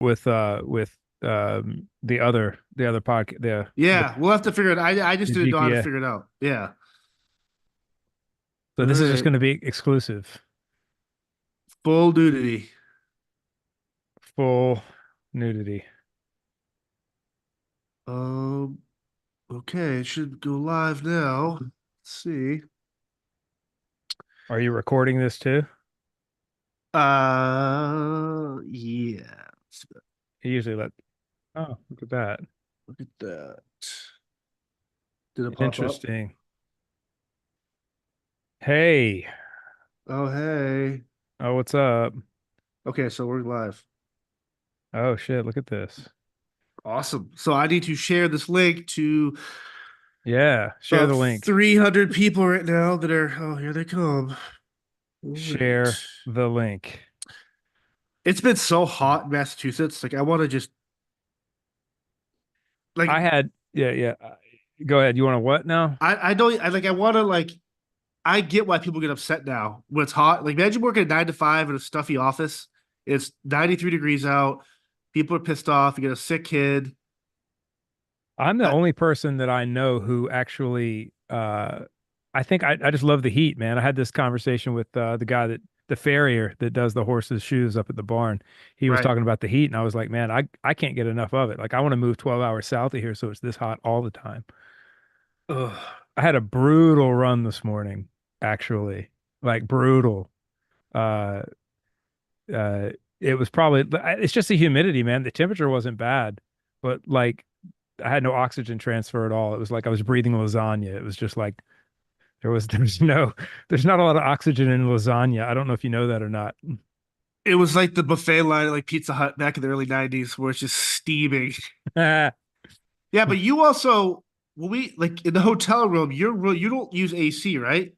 the other podcast, Yeah, we'll have to figure it. I just the didn't know how to GPA. figure it out. Yeah. So All this is just right. going to be exclusive, Full nudity. full nudity. Um. Okay, it should go live now. Let's see. Are you recording this too? Yeah. He usually let. Oh, look at that. Look at that. Did it pop up? Interesting. Hey. Oh, hey. Oh, what's up? Okay, so we're live. Oh shit, look at this. Awesome. So I need to share this link to Yeah, share about the link. 300 people right now that are, oh, here they come. All right. Share the link. It's been so hot in Massachusetts. Like, I want to just, like, I had yeah, yeah. Go ahead. You want to what now? I don't, I want to, like, I get why people get upset now when it's hot. Like, imagine working a 9 to 5 in a stuffy office. It's 93 degrees out. People are pissed off. You get a sick kid. I'm the I, only person that I know who actually I think I just love the heat, man. I had this conversation with the guy that the farrier that does the horses' shoes up at the barn. He was right. talking about the heat, and I was like, man, I can't get enough of it. Like I want to move 12 hours south of here so it's this hot all the time. Ugh. I had a brutal run this morning, actually. Like brutal. Uh uh it was probably it's just the humidity, man. The temperature wasn't bad, but like I had no oxygen transfer at all. It was like I was breathing lasagna. It was just like there's not a lot of oxygen in lasagna. I don't know if you know that or not. It was like the buffet line at like Pizza Hut back in the early 90s where it's just steaming. Yeah, but you also, when we, like, in the hotel room, you don't use AC, right?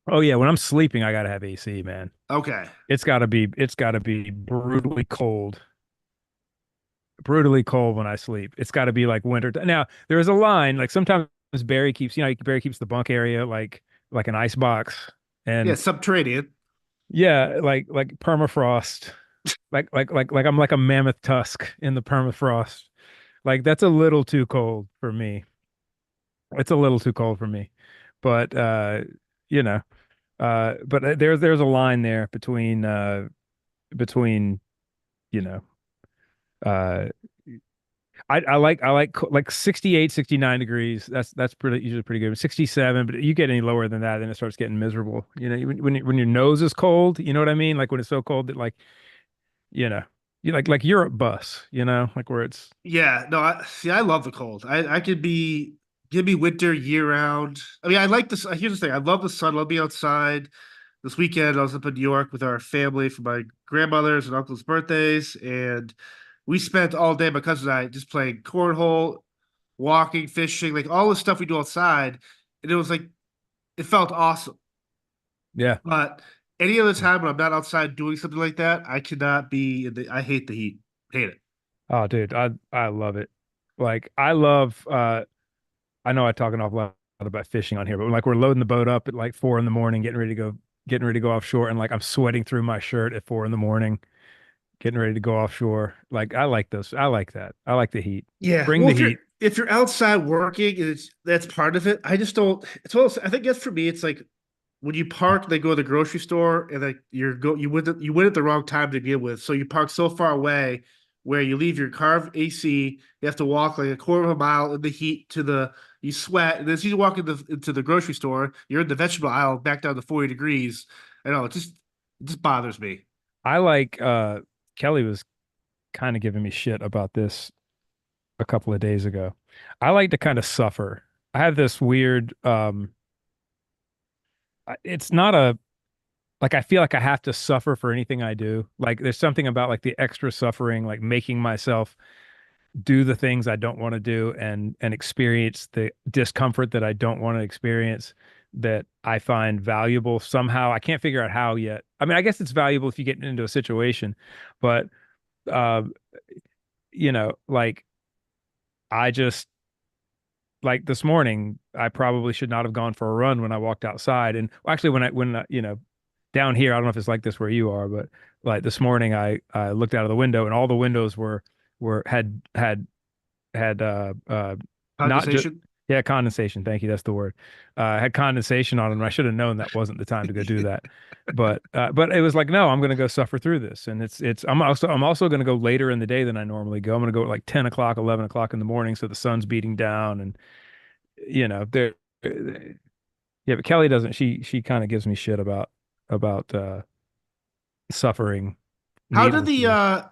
Oh yeah, when I'm sleeping, I gotta have AC, man. Okay. It's gotta be brutally cold when I sleep. It's gotta be like winter. Now there is a line. Like sometimes Barry keeps, Barry keeps the bunk area like an ice box, Yeah, and subterranean. yeah, like permafrost, like I'm like a mammoth tusk in the permafrost. Like that's a little too cold for me. It's a little too cold for me. But you know, but there's a line there between, you know, uh I like 68, 69 degrees. That's pretty usually pretty good. 67, but you get any lower than that, then it starts getting miserable. When your nose is cold, you know what I mean? Like when it's so cold that like, you know, you like Europe bus, like where it's Yeah, no, see, I love the cold. I could be, give me winter year round. I mean, I like this. Here's the thing. I love the sun. Love being outside. This weekend, I was up in New York with our family for my grandmother's and uncle's birthdays, and we spent all day, my cousin and I, just playing cornhole, walking, fishing, like all the stuff we do outside. And it was like, it felt awesome. yeah. But any other time when I'm not outside doing something like that, I cannot be in the, I hate the heat. Hate it. Oh, dude, I love it. Like I love I know I talk an awful lot about fishing on here, but like we're loading the boat up at like 4 in the morning, getting ready to go offshore, and like I'm sweating through my shirt at 4 in the morning, getting ready to go offshore. Like I like those. I like that. I like the heat. Yeah. Bring Well, the heat. if you're outside working, it's that's part of it. I just don't. It's also, I think that's for me. It's like when you park, they go to the grocery store, and like you went at the wrong time to begin with. So you park so far away where you leave your car AC. You have to walk like a quarter of a mile in the heat to the. You sweat, and as you walk into the grocery store, you're in the vegetable aisle, back down to 40 degrees. I know it just bothers me. I like Kelly was kind of giving me shit about this a couple of days ago. I like to kind of suffer. I have this weird it's not a like I feel like I have to suffer for anything I do. Like there's something about like the extra suffering, like making myself do the things I don't want to do and experience the discomfort that I don't want to experience that I find valuable somehow. I can't figure out how yet. I mean, I guess it's valuable if you get into a situation, but uh, like I just like this morning, I probably should not have gone for a run when I walked outside. And well, actually, when down here, I don't know if it's like this where you are, but Like this morning, I looked out of the window and all the windows were had not just Condensation. yeah, condensation. Thank you. That's the word. Had condensation on them. I should have known that wasn't the time to go do that. But it was like, no, I'm going to go suffer through this. And I'm also going to go later in the day than I normally go. I'm going to go at like 10 o'clock, 11 o'clock in the morning. So the sun's beating down and, there, yeah, but Kelly doesn't, she kind of gives me shit about suffering How do the needlessly.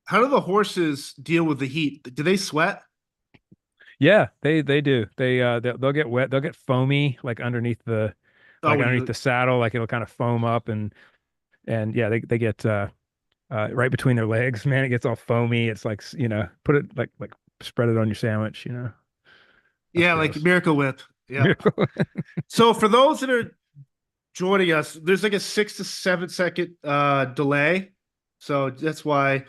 how do the horses deal with the heat? Do they sweat? Yeah, they do. They'll get wet. They'll get foamy like Oh, when underneath you the saddle, like it'll kind of foam up and yeah, they get right between their legs, man, it gets all foamy. It's like, put it like spread it on your sandwich. That's yeah, like gross. Miracle Whip. Yeah. Miracle. So for those that are joining us, there's like a 6 to 7 second delay. So that's why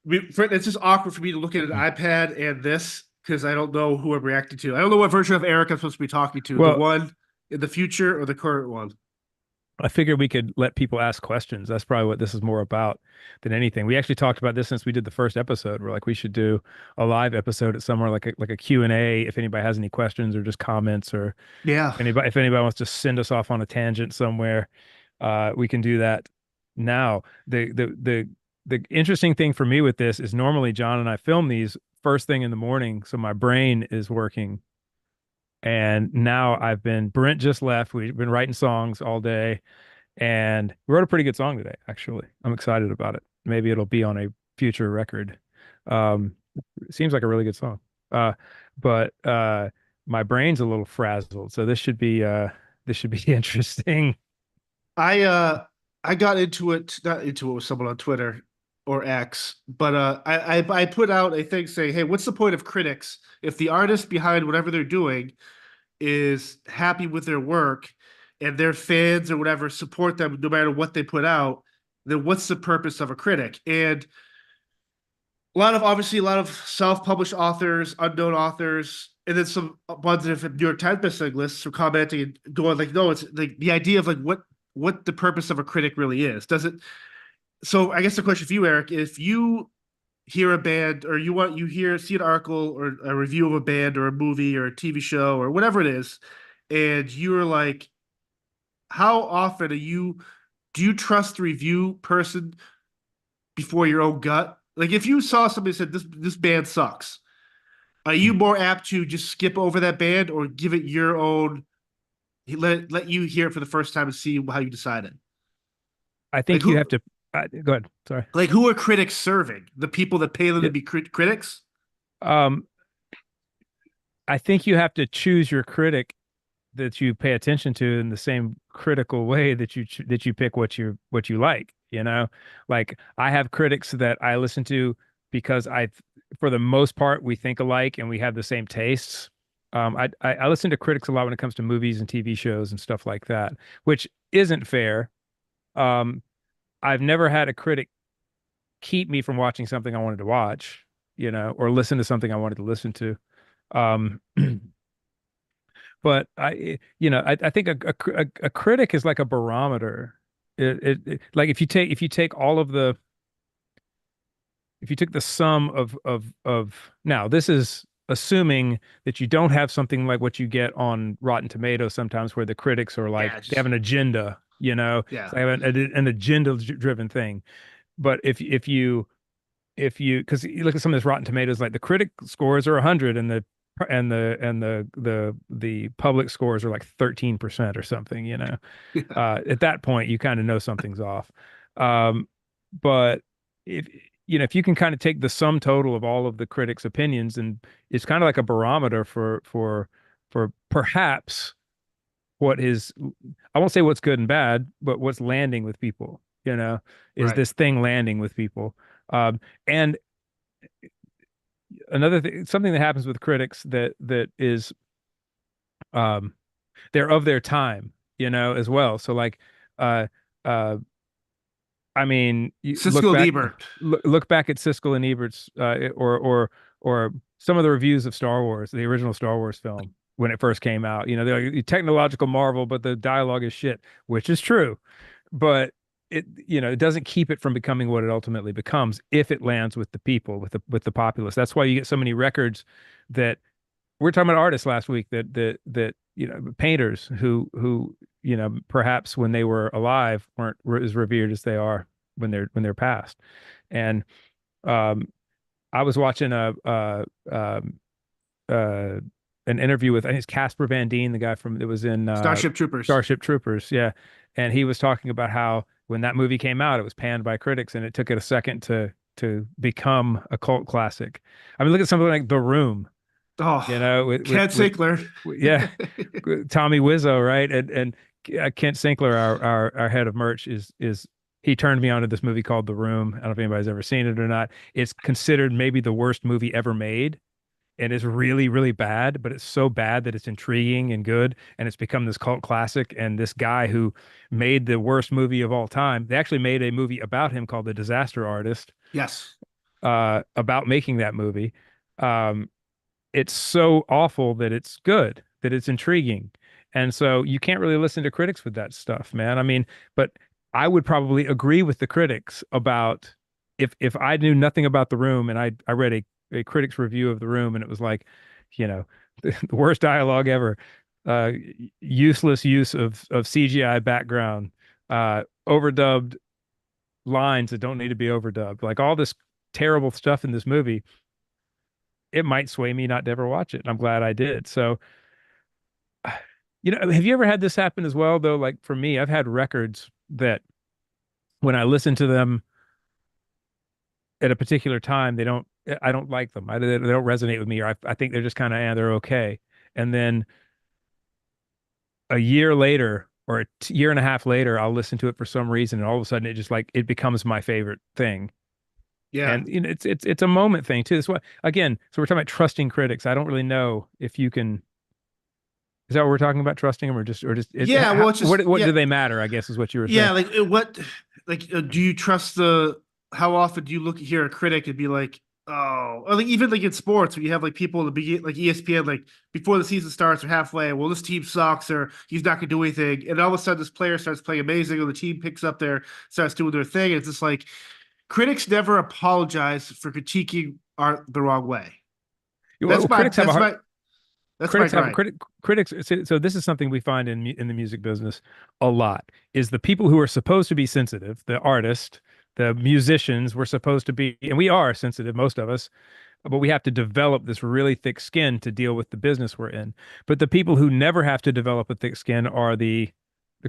it's just awkward for me to look at an iPad and this because I don't know who I'm reacting to. I don't know what version of Eric I'm supposed to be talking to, the Well, one in the future or the current one. I figured we could let people ask questions. That's probably what this is more about than anything. We actually talked about this since we did the first episode. We're like, we should do a live episode at somewhere like a Q&A if anybody has any questions or just comments or Yeah. if anybody wants to send us off on a tangent somewhere, we can do that now. The interesting thing for me with this is normally John and I film these first thing in the morning, so my brain is working. And now Brent just left. We've been writing songs all day and we wrote a pretty good song today, actually. I'm excited about it. Maybe it'll be on a future record. It seems like a really good song. Uh, but my brain's a little frazzled, so this should be interesting. I uh I got into it, not into it with someone on Twitter or X, but I put out a thing saying, hey, what's the point of critics if the artist behind whatever they're doing is happy with their work and their fans or whatever support them no matter what they put out, then what's the purpose of a critic? And obviously a lot of self-published authors, unknown authors, and then some ones that have New York Times bestselling lists are commenting and going like, no, it's like the idea of like what the purpose of a critic really is. Does it so I guess the question for you, Eric, if you hear a band or see an article or a review of a band or a movie or a TV show or whatever it is, and you're like, how often do you trust the review person before your own gut? Like if you saw somebody said this band sucks, are you more apt to just skip over that band or give it your own let you hear it for the first time and see how you decide it? I Like think you have to go ahead. Sorry. who are critics serving? The people that pay them to Yeah. be critics? Um, I think you have to choose your critic that you pay attention to in the same critical way that you pick what you like, like I have critics that I listen to because for the most part we think alike and we have the same tastes. I listen to critics a lot when it comes to movies and TV shows and stuff like that, which isn't fair. um I've never had a critic keep me from watching something I wanted to watch, or listen to something I wanted to listen to. um But I think a critic is like a barometer. Like if you take all of the if you took the sum of now this is assuming that you don't have something like what you get on Rotten Tomatoes sometimes where the critics are like Yeah, they have an agenda, yeah, so they have an agenda driven thing. But if you because you look at some of this Rotten Tomatoes, like the critic scores are 100 and the public scores are like 13% or something, yeah, at that point you kind of know something's off. um but if if you can kind of take the sum total of all of the critics' opinions, and it's kind of like a barometer for perhaps what is, I won't say what's good and bad, but what's landing with people, is right. this thing landing with people? And another thing, something that happens with critics that is, um they're of their time, as well. So like, uh uh I mean, you Siskel and Ebert. look back at Siskel and Ebert's, or some of the reviews of Star Wars, the original Star Wars film when it first came out. They're like, technological marvel, but the dialogue is shit, which is true. But it doesn't keep it from becoming what it ultimately becomes if it lands with the people, with the populace. That's why you get so many records that we're talking about artists last week that painters who perhaps when they were alive weren't as revered as they are when they're past. And um I was watching uh an interview with, I think it's Casper Van Dien, the guy from that was in Starship Troopers. Starship Troopers, yeah. And he was talking about how when that movie came out, it was panned by critics, and it took it a second to become a cult classic. I mean, look at something like The Room, Oh, with Ken Sinkler. yeah, Tommy Wiseau, right? And Kent Sinkler, our head of merch, is he turned me on to this movie called The Room. I don't know if anybody's ever seen it or not. It's considered maybe the worst movie ever made, and it's really, really bad, but it's so bad that it's intriguing and good, and it's become this cult classic. And this guy who made the worst movie of all time, they actually made a movie about him called The Disaster Artist, Yes. about making that movie. Um, it's so awful that it's good, that it's intriguing. And so you can't really listen to critics with that stuff, man. I mean, but I would probably agree with the critics about if I knew nothing about The Room and I read a critic's review of The Room and it was like, the worst dialogue ever, uh, useless use of CGI background, overdubbed lines that don't need to be overdubbed, like all this terrible stuff in this movie, it might sway me not to ever watch it. And I'm glad I did. So, have you ever had this happen as well, though? Like for me, I've had records that when I listen to them at a particular time, I don't like them. They don't resonate with me, or I think they're just kind of, they're okay. And then a year later or a year and a half later, I'll listen to it for some reason. And all of a sudden it just like, it becomes my favorite thing. Yeah. And it's a moment thing too. That's what, again, so we're talking about trusting critics. I don't really know if you can. Is that what we're talking about? Trusting them, Yeah. Well, it's just, what yeah. do they matter? I guess is what you were saying. Yeah. Like, do you trust how often do you hear a critic and be like, oh, or like even like in sports, when you have like people in the beginning, like ESPN, like before the season starts or halfway, well, this team sucks or he's not going to do anything. And all of a sudden this player starts playing amazing or the team picks up starts doing their thing. And it's just like, critics never apologize for critiquing art the wrong way. Well, critics have a hard, That's my critics have gripe. critics. So this is something we find in the music business a lot, is the people who are supposed to be sensitive, the artist, the musicians, we're supposed to be, and we are sensitive, most of us, but we have to develop this really thick skin to deal with the business we're in. But the people who never have to develop a thick skin are the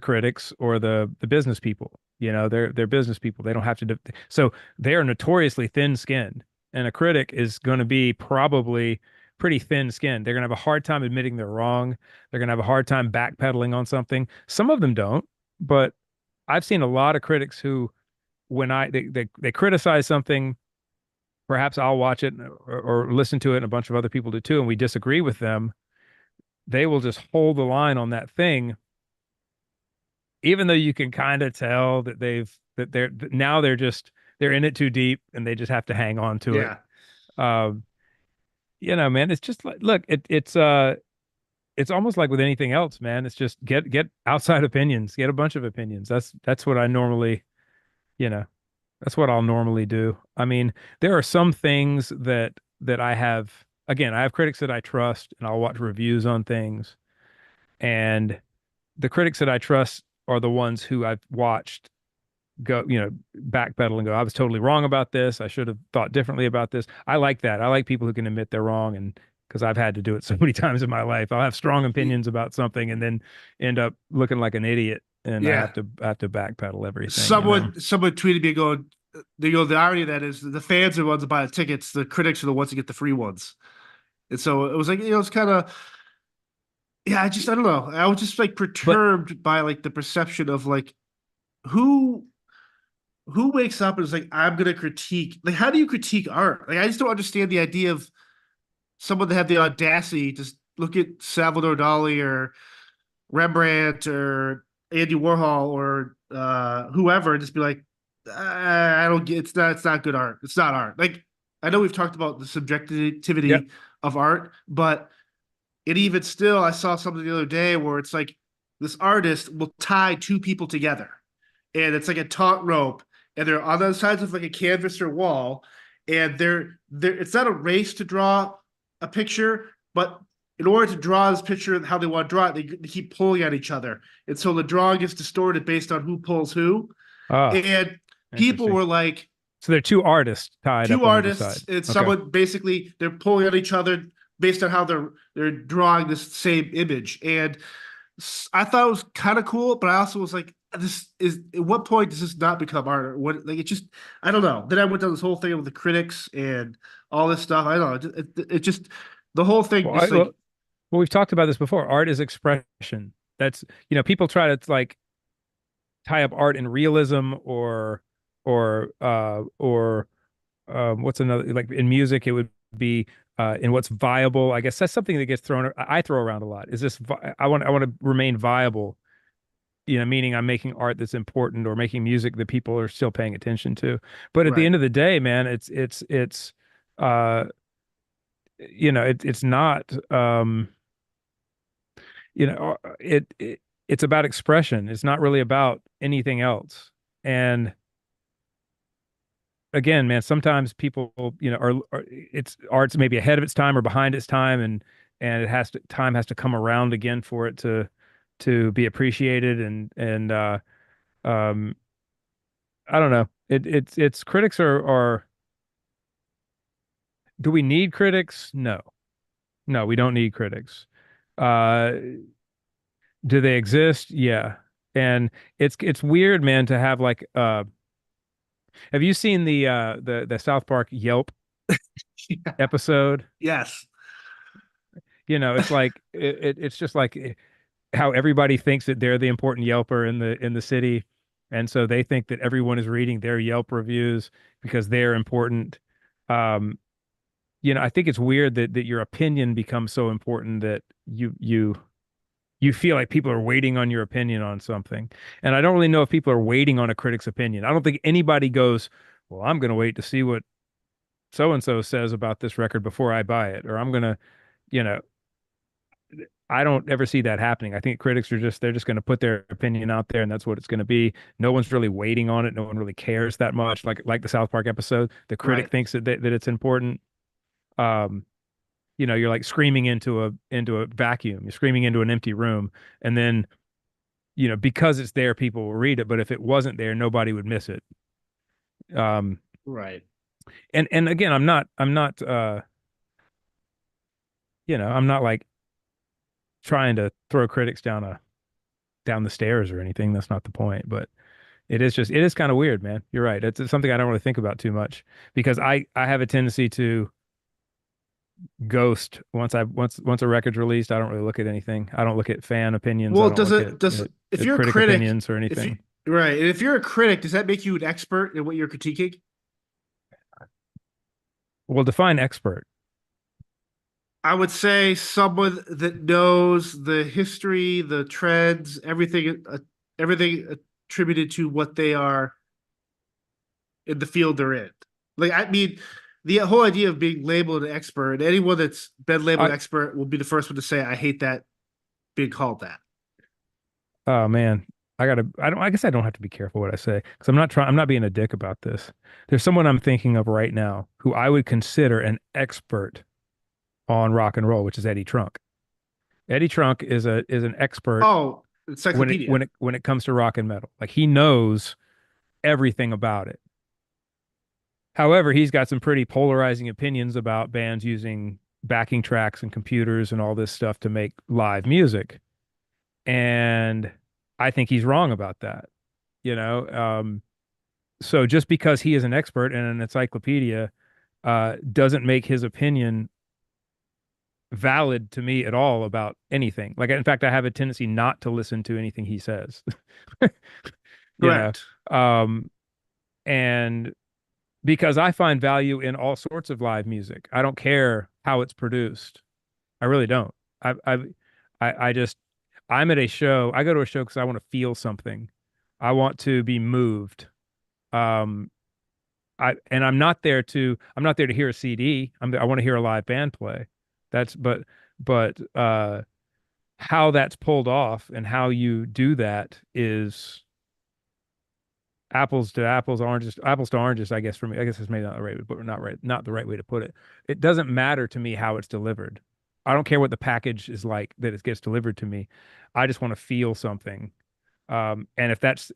critics or the business people. They're business people. They don't have to so they are notoriously thin-skinned. And a critic is going to be probably pretty thin-skinned. They're going to have a hard time admitting they're wrong. They're going to have a hard time backpedaling on something. Some of them don't, but I've seen a lot of critics who, when they criticize something, perhaps I'll watch it or listen to it, and a bunch of other people do too, and we disagree with them. They will just hold the line on that thing, even though you can kind of tell that they're in it too deep and they just have to hang on to it. Yeah. Um, man, it's just like, look, it's almost like with anything else, man. It's just get outside opinions, get a bunch of opinions. That's what I normally, you know, that's what I'll normally do. I mean, there are some things that I have, again, I have critics that I trust and I'll watch reviews on things. And the critics that I trust are the ones who I've watched go, backpedal and go, I was totally wrong about this. I should have thought differently about this. I like that. I like people who can admit they're wrong, and because I've had to do it so many times in my life. I'll have strong opinions about something and then end up looking like an idiot, and I Yeah. have to backpedal everything. Someone tweeted me going, the irony of that is the fans are the ones that buy the tickets, the critics are the ones that get the free ones. And so it was like, it's kind of, yeah, I don't know. I was just like But perturbed by like the perception of like who who wakes up and is like, I'm gonna critique. Like, how do you critique art? Like, I just don't understand the idea of someone that had the audacity to look at Salvador Dali or Rembrandt or Andy Warhol or whoever and just be like, I don't get it's not good art. It's not art. Like, I know we've talked about the yep, subjectivity of art, but it even still, I saw something the other day where it's like this artist will tie two people together. and it's like a taut rope, and they're on the sides of like a canvas or wall, and they're it's not a race to draw a picture, but in order to draw this picture how they want to draw it, they keep pulling at each other, and so the drawing gets distorted based on who pulls who. Ah, And people interesting. were like, So they're two artists tied up two on either artists side. and Okay. someone basically they're pulling at each other based on how they're drawing this same image. And I thought it was kind of cool, but I also was like, this is at what point does this not become art? Or what, like, it just, I don't know. Then I went down this whole thing with the critics and all this stuff. I don't know. It just, the whole thing Well, just like, well, we've talked about this before. Art is expression. That's, people try to like tie up art in realism or what's another, like in music it would be in what's viable. I guess that's something that gets thrown I throw around a lot. Is this I want to remain viable, meaning I'm making art that's important or making music that people are still paying attention to. But at the right, end of the day, man, it's uh it's not it's about expression. It's not really about anything else. And again, man, sometimes people, it's art's maybe ahead of its time or behind its time, and time has to come around again for it to be appreciated. And um I don't know. It's critics are do we need critics? No. No, we don't need critics. Uh do they exist? Yeah. And it's weird, man, to have like have you seen the South Park Yelp episode? yes, It's like it's just like how everybody thinks that they're the important Yelper in the city, and so they think that everyone is reading their Yelp reviews because they're important. Um, I think it's weird that your opinion becomes so important that you feel like people are waiting on your opinion on something. And I don't really know if people are waiting on a critic's opinion. I don't think anybody goes, well, I'm going to wait to see what so and so says about this record before I buy it, or I'm going to, you know, I don't ever see that happening. I think critics are they're just going to put their opinion out there and that's what it's going to be. No one's really waiting on it. No one really cares that much. Like the South Park episode, the critic right, thinks that it's important. Um, you're like screaming into a vacuum. You're screaming into an empty room, and then because it's there, people will read it. But if it wasn't there, nobody would miss it. Um, right. and again, I'm not like trying to throw critics down the stairs or anything. That's not the point. But it is kind of weird, man. You're right. It's something I don't really think about too much because I have a tendency to ghost once a record's released. I don't really look at anything. I don't look at fan opinions. I Well, don't does look it does if at you're a critic critic, opinions or if you anything. right, and if you're a critic, does that make you an expert in what you're critiquing? Well, define expert. I would say someone that knows the history, the trends, everything attributed to what they are in the field they're in. Like, I mean, the whole idea of being labeled an expert, and anyone that's been labeled I an expert will be the first one to say, "I hate that being called that." Oh man, I guess I don't have to be careful what I say because I'm not being a dick about this. There's someone I'm thinking of right now who I would consider an expert on rock and roll, which is Eddie Trunk. Eddie Trunk is an expert Oh, encyclopedia. when it comes to rock and metal. Like he knows everything about it. However, he's got some pretty polarizing opinions about bands using backing tracks and computers and all this stuff to make live music. And I think he's wrong about that, you know. So just because he is an expert and an encyclopedia doesn't make his opinion valid to me at all about anything. Like, in fact, I have a tendency not to listen to anything he says, you know, Correct. um, and because I find value in all sorts of live music. I don't care how it's produced. I really don't. I just, I'm at a show. I go to a show because I want to feel something. I want to be moved. Um, I'm not there to hear a CD. I want to hear a live band play. That's but how that's pulled off and how you do that is apples to apples, oranges, apples to oranges, I guess for me. I guess it's maybe not the right, but not right, not the right way to put it. It doesn't matter to me how it's delivered. I don't care what the package is like that it gets delivered to me. I just want to feel something. And if that's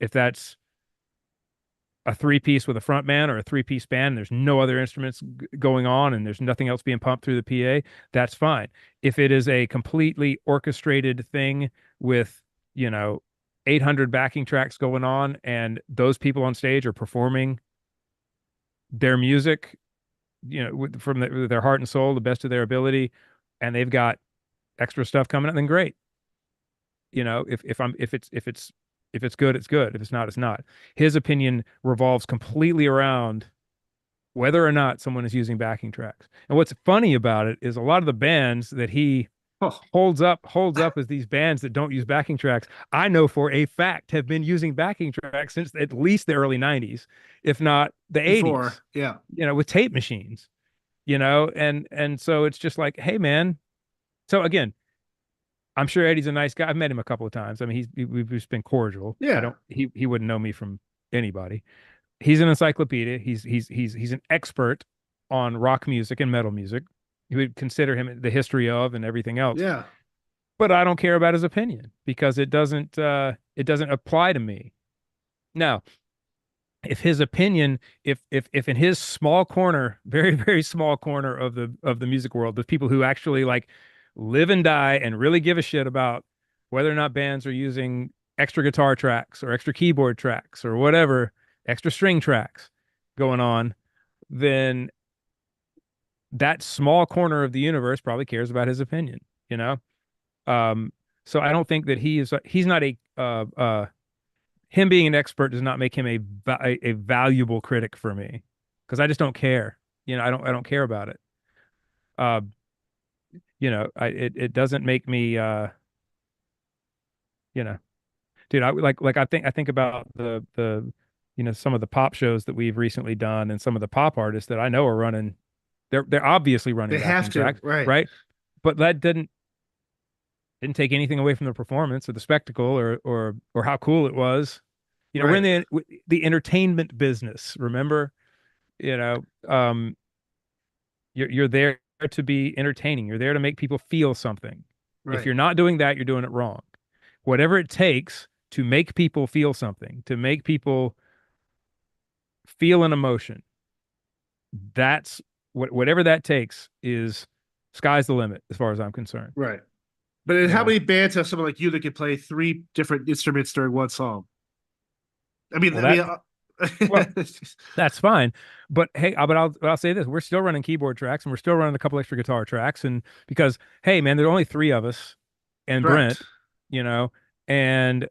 a three piece with a front man or a three-piece band, and there's no other instruments going on and there's nothing else being pumped through the PA, that's fine. If it is a completely orchestrated thing with, you know, 800 backing tracks going on and those people on stage are performing their music, with their heart and soul, the best of their ability, and they've got extra stuff coming up, then great. If it's good, it's good. If it's not, it's not. His opinion revolves completely around whether or not someone is using backing tracks. And what's funny about it is a lot of the bands that he Oh, holds up as these bands that don't use backing tracks, I know for a fact have been using backing tracks since at least the early 90s, if not the before, 80s, yeah, with tape machines, and so it's just like, hey man. So again, I'm sure Eddie's a nice guy. I've met him a couple of times. I mean, we've just been cordial. I yeah, don't he wouldn't know me from anybody. He's an encyclopedia. He's an expert on rock music and metal music. You would consider him the history of and everything else. yeah, But I don't care about his opinion because it doesn't apply to me. Now, if his opinion, if in his small corner, very, very small corner of the music world, the people who actually like live and die and really give a shit about whether or not bands are using extra guitar tracks or extra keyboard tracks or whatever, extra string tracks going on, then that small corner of the universe probably cares about his opinion, you know? Um, so I don't think that he's not him being an expert does not make him a valuable critic for me because I just don't care. I don't care about it. Uh, it doesn't make me you know, dude, I think about the some of the pop shows that we've recently done and some of the pop artists that I know are running, they're obviously running they have backing to, tracks, right, right? But that didn't take anything away from the performance or the spectacle or how cool it was. We're in right, the entertainment business, remember? You know, um, you're there to be entertaining. You're there to make people feel something. If right, you're not doing that, you're doing it wrong. Whatever it takes to make people feel something, to make people feel an emotion, that's whatever that takes is sky's the limit as far as I'm concerned. right. But then You how know, many bands have someone like you that can play three different instruments during one song? I mean, well I mean, that well that's fine, but hey, but I'll say this: we're still running keyboard tracks and we're still running a couple extra guitar tracks, and because hey man, there are only three of us and Brent, correct. you know, and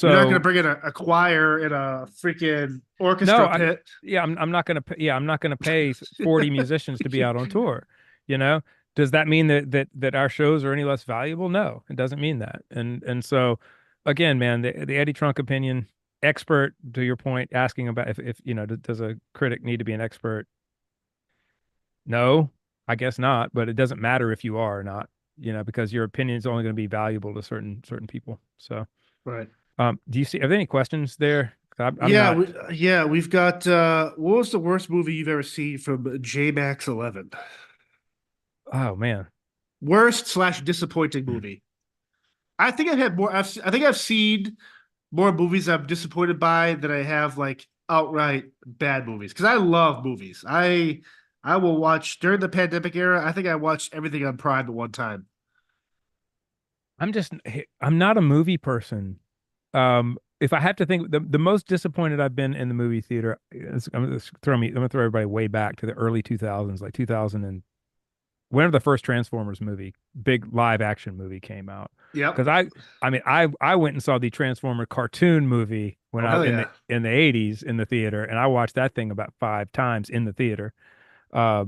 You're not going to so bring in a choir in a freaking no, orchestra pit, I'm not gonna I'm not gonna pay 40 musicians to be out on tour. You know, does that mean that our shows are any less valuable? No, it doesn't mean that. And so again, man, the Eddie Trunk opinion, expert to your point, asking about if does a critic need to be an expert? No, I guess not, but it doesn't matter if you are or not, because your opinion is only going to be valuable to certain people. So, right? do you see, are there any questions there? I'm Yeah, not, yeah, we've got. What was the worst movie you've ever seen from J Max 11? oh man. Worst slash disappointing movie. I think I've had more. I think I've seen more movies I'm disappointed by than I have like outright bad movies. Because I love movies. I will watch during the pandemic era. I think I watched everything on Prime at one time. I'm not a movie person. If I have to think, the most disappointed I've been in the movie theater, I'm gonna throw everybody way back to the early 2000s, like 2000 and whenever the first Transformers movie, big live action movie came out. Yep. Because I mean, I went and saw the Transformer cartoon movie when Oh I hell in the yeah. in the 80s in the theater, and I watched that thing about 5 times in the theater. Uh,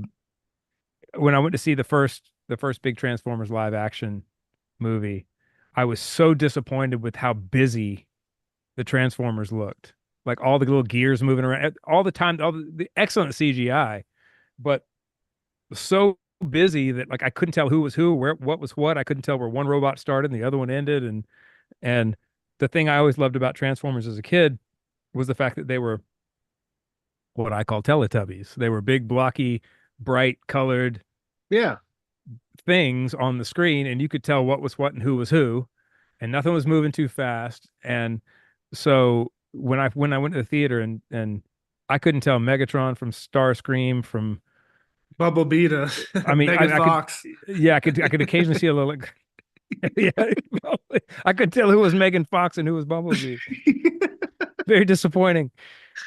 when I went to see the first big Transformers live action movie, I was so disappointed with how busy the Transformers looked. Like all the little gears moving around all the time, all the excellent CGI, but so busy that like I couldn't tell who was who, where what was what. I couldn't tell where one robot started and the other one ended. And the thing I always loved about Transformers as a kid was the fact that they were what I call Teletubbies. They were big, blocky, bright colored Yeah. things on the screen, and you could tell what was what and who was who, and nothing was moving too fast. And so when I went to the theater and I couldn't tell Megatron from Starscream from Bumblebee to I mean Megan I could Fox. yeah I could occasionally see a little yeah I could tell who was Megan Fox and who was Bumblebee. Very disappointing.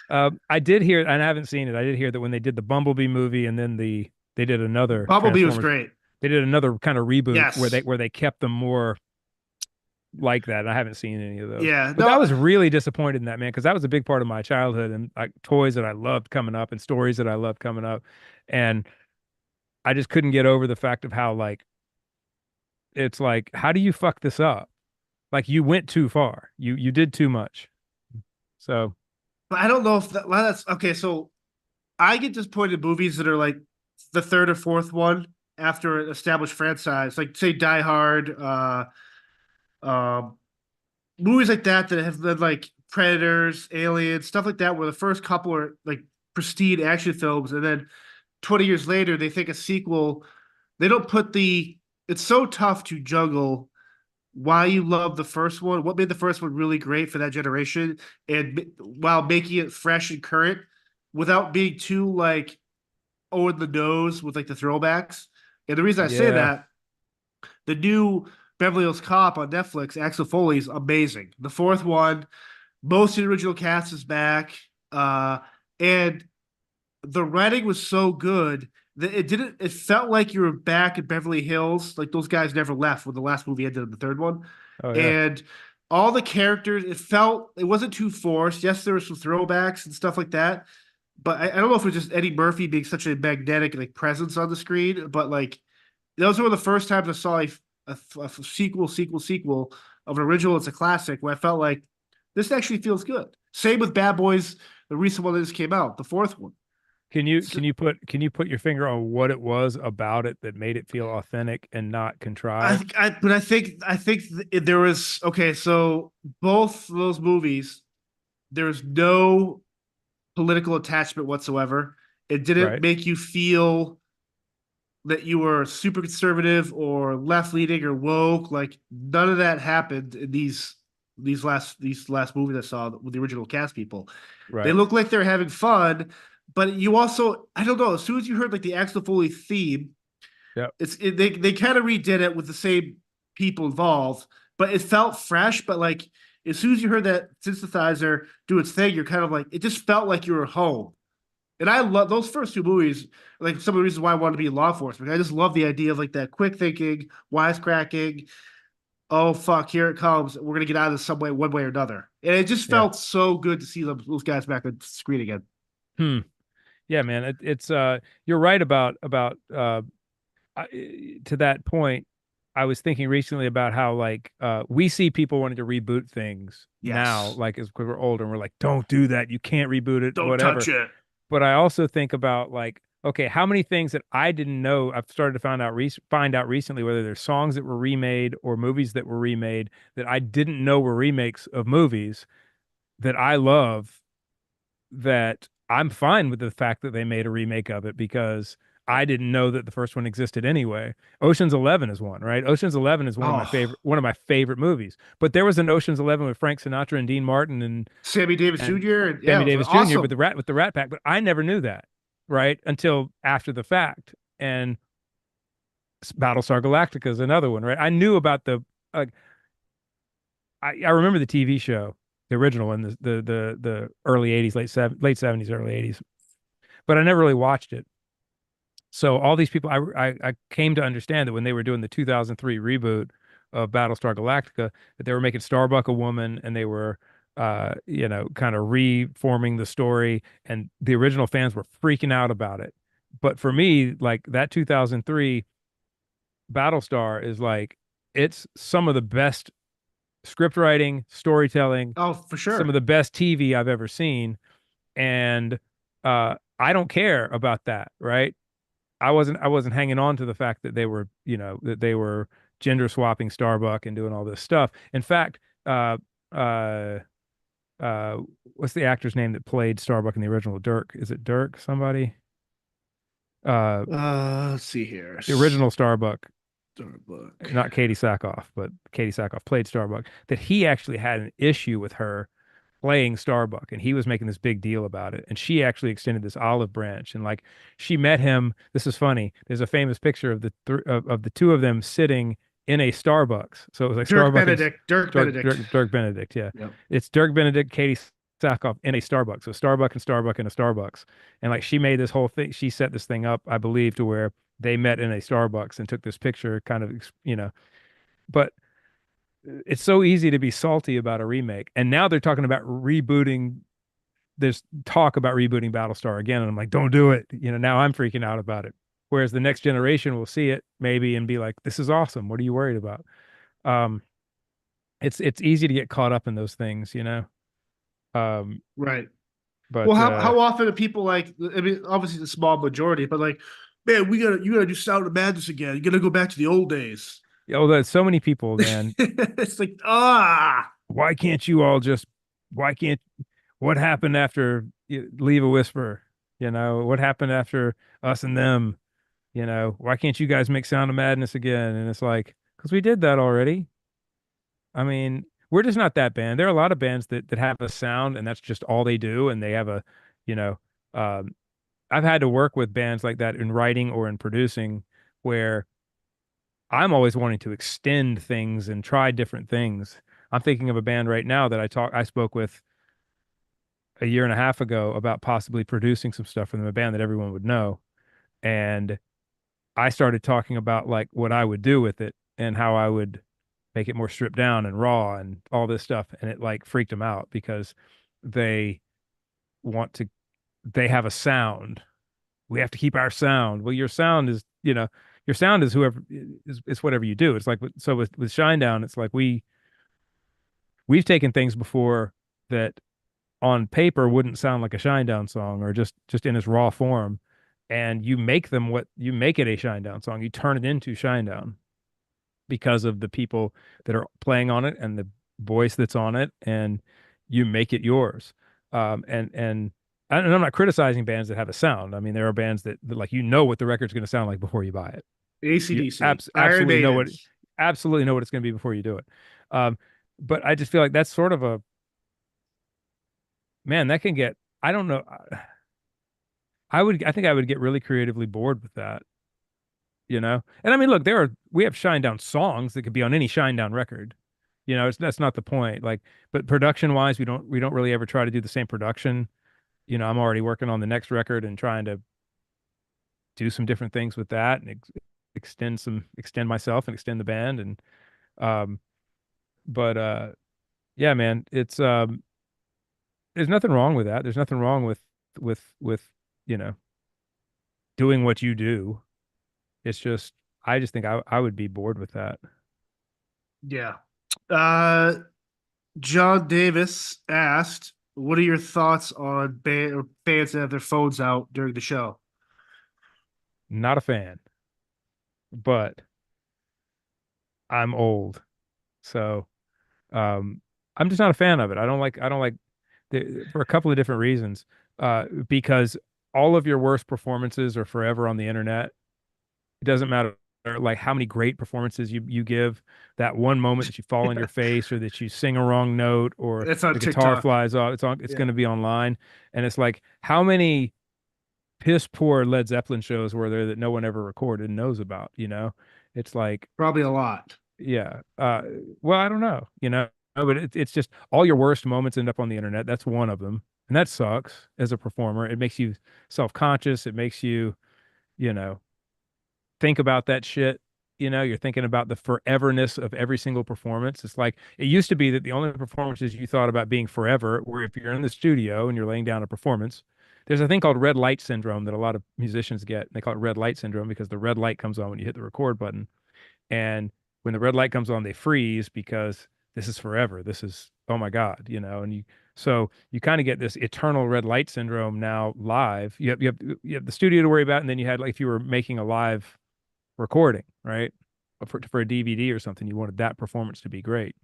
I did hear, and I haven't seen it. I did hear that when they did the Bumblebee movie, and then they did another Bumblebee was Transformers, great. they did another kind of reboot Yes. where they kept them more like that. I haven't seen any of those, Yeah. but I No, was really disappointed in that, man, because that was a big part of my childhood and like toys that I loved coming up and stories that I loved coming up, and I just couldn't get over the fact of how like it's like how do you fuck this up? Like you went too far. You did too much. So but I don't know if that, well, that's okay. So I get disappointed in movies that are like the third or fourth one after an established franchise, like say Die Hard, um, movies like that that have been like Predators, Aliens, stuff like that, where the first couple are like pristine action films, and then 20 years later they think a sequel. They don't put the. It's so tough to juggle why you love the first one, what made the first one really great for that generation, and while making it fresh and current, without being too like over the nose with like the throwbacks. And the reason I say yeah, that, the new Beverly Hills Cop on Netflix, Axel Foley's amazing. The fourth one, most of the original cast is back, and the writing was so good that it didn't. It felt like you were back at Beverly Hills. Like those guys never left when the last movie ended in the third one, oh yeah, and all the characters. It wasn't too forced. Yes, there were some throwbacks and stuff like that, but I don't know if it was just Eddie Murphy being such a magnetic like presence on the screen. But like those were the first times I saw a sequel of an original. It's a classic where I felt like this actually feels good. Same with Bad Boys, the recent one that just came out, the fourth one. So, can you put your finger on what it was about it that made it feel authentic and not contrived? but I think there was okay. So both those movies, there's no political attachment whatsoever. It didn't Right, make you feel that you were super conservative or left leaning or woke. Like none of that happened in these last movies I saw with the original cast people. They right. look like they're having fun, but you also I don't know. As soon as you heard like the Axel Foley theme, Yep. they kind of redid it with the same people involved, but it felt fresh. But like as soon as you heard that synthesizer do its thing, you're kind of like it just felt like you were home. And I love those first two movies. Like some of the reasons why I wanted to be in law enforcement. I just love the idea of like that quick thinking, wisecracking. Oh fuck, here it comes. We're gonna get out of this some way, one way or another. And it just Yeah. felt so good to see those guys back on screen again. Hmm. Yeah, man. It's you're right about I, to that point. I was thinking recently about how like we see people wanting to reboot things now, Yes. like as we're older, and we're like, don't do that. You can't reboot it, Don't touch whatever. it. But I also think about like, okay, how many things that I didn't know I've started to find out recently, whether they're songs that were remade or movies that were remade that I didn't know were remakes of movies that I love, that I'm fine with the fact that they made a remake of it because I didn't know that the first one existed anyway. Ocean's 11 is one, right? Ocean's 11 is Oh, one of my favorite movies. But there was an Ocean's 11 with Frank Sinatra and Dean Martin Sammy Davis and Jr. And yeah, Sammy it was Davis Jr. awesome. With the Rat Pack, but I never knew that, right? Until after the fact. And Battlestar Galactica is another one, right? I knew about like I remember the TV show, the original in the early 80s, late 70s, early 80s, but I never really watched it. So all these people, I came to understand that when they were doing the 2003 reboot of Battlestar Galactica, that they were making Starbuck a woman and they were, kind of reforming the story, and the original fans were freaking out about it. But for me, like that 2003 Battlestar is like, it's some of the best script writing, storytelling, Oh, for some of sure. the best TV I've ever seen. And I don't care about that, right? I wasn't hanging on to the fact that they were, that they were gender swapping Starbuck and doing all this stuff. In fact, uh, uh what's the actor's name that played Starbuck in the original? Dirk. Is it Dirk somebody? Uh Let's see here. the original Starbuck, Starbuck. not Katie Sackhoff, but Katie Sackhoff played Starbuck, that he actually had an issue with her playing Starbuck and he was making this big deal about it. And she actually extended this olive branch and like she met him. This is funny. There's a famous picture of of the two of them sitting in a Starbucks. So it was like Dirk Starbucks and Benedict. Dirk Benedict. Dirk Benedict. Yeah. Yep. It's Dirk Benedict, Katie Sackhoff in a Starbucks. So Starbuck and a Starbucks. And like she made this whole thing, she set this thing up, I believe, to where they met in a Starbucks and took this picture kind of, but it's so easy to be salty about a remake. And now they're talking about rebooting. There's talk about rebooting Battlestar again. And I'm like, don't do it. Now I'm freaking out about it. Whereas the next generation will see it maybe and be like, this is awesome. What are you worried about? Um, it's easy to get caught up in those things. Um, Right. Well, but how often do people like? I mean, obviously the small majority, but like, man, you gotta do Sound of Madness again. You gotta go back to the old days. oh, there's so many people, man. It's like Why can't you all just? Why can't? What happened after Leave a Whisper? What happened after Us and Them? Why can't you guys make Sound of Madness again? And it's like, because we did that already. I mean, we're just not that band. There are a lot of bands that have a sound and that's just all they do. And they have you know, um, I've had to work with bands like that in writing or in producing where I'm always wanting to extend things and try different things. I'm thinking of a band right now that I spoke with a year and a half ago about possibly producing some stuff for them, a band that everyone would know. And I started talking about like what I would do with it and how I would make it more stripped down and raw and all this stuff. And it like freaked them out because they want to, they have a sound. We have to keep our sound. Well, your sound is whoever is whatever you do. It's like, so with Shinedown, it's like we've taken things before that on paper wouldn't sound like a Shinedown song or just in its raw form. And you make it a Shinedown song. You turn it into Shinedown because of the people that are playing on it and the voice that's on it, and you make it yours. And I'm not criticizing bands that have a sound. I mean, there are bands that like what the record's going to sound like before you buy it. You ACDC, Iron absolutely know Maiden. what it's going to be before you do it. Um, but I just feel like that's sort of a man that can get. I don't know. I think I would get really creatively bored with that. And I mean, look, we have Shinedown songs that could be on any Shinedown record. That's not the point. Like, but production wise, we don't really ever try to do the same production. I'm already working on the next record and trying to do some different things with that and extend myself and extend the band um but yeah, man, it's there's nothing wrong with that. There's nothing wrong with you know doing what you do. It's just I just think I would be bored with that. Yeah. Uh, John Davis asked, "What are your thoughts on fans that have their phones out during the show?" Not a fan, but I'm old, so um I'm just not a fan of it. I don't like for a couple of different reasons. Because all of your worst performances are forever on the internet. It doesn't matter like how many great performances you give, that one moment that you fall on your face or that you sing a wrong note or It's on the guitar TikTok. flies off, it's Yeah, going to be online. And it's like how many piss poor Led Zeppelin shows were there that no one ever recorded and knows about? It's like, probably a lot. yeah. Well, I don't know, but it's just all your worst moments end up on the internet. That's one of them. And that sucks as a performer. It makes you self-conscious. It makes you know, think about that shit. You're thinking about the foreverness of every single performance. It's like it used to be that the only performances you thought about being forever were if you're in the studio and you're laying down a performance. There's a thing called red light syndrome that a lot of musicians get. They call it red light syndrome because the red light comes on when you hit the record button. And when the red light comes on, they freeze because this is forever. This is, oh my God, so you kind of get this eternal red light syndrome now live. You have the studio to worry about, and then you had like if you were making a live recording, right? For a DVD or something, you wanted that performance to be great.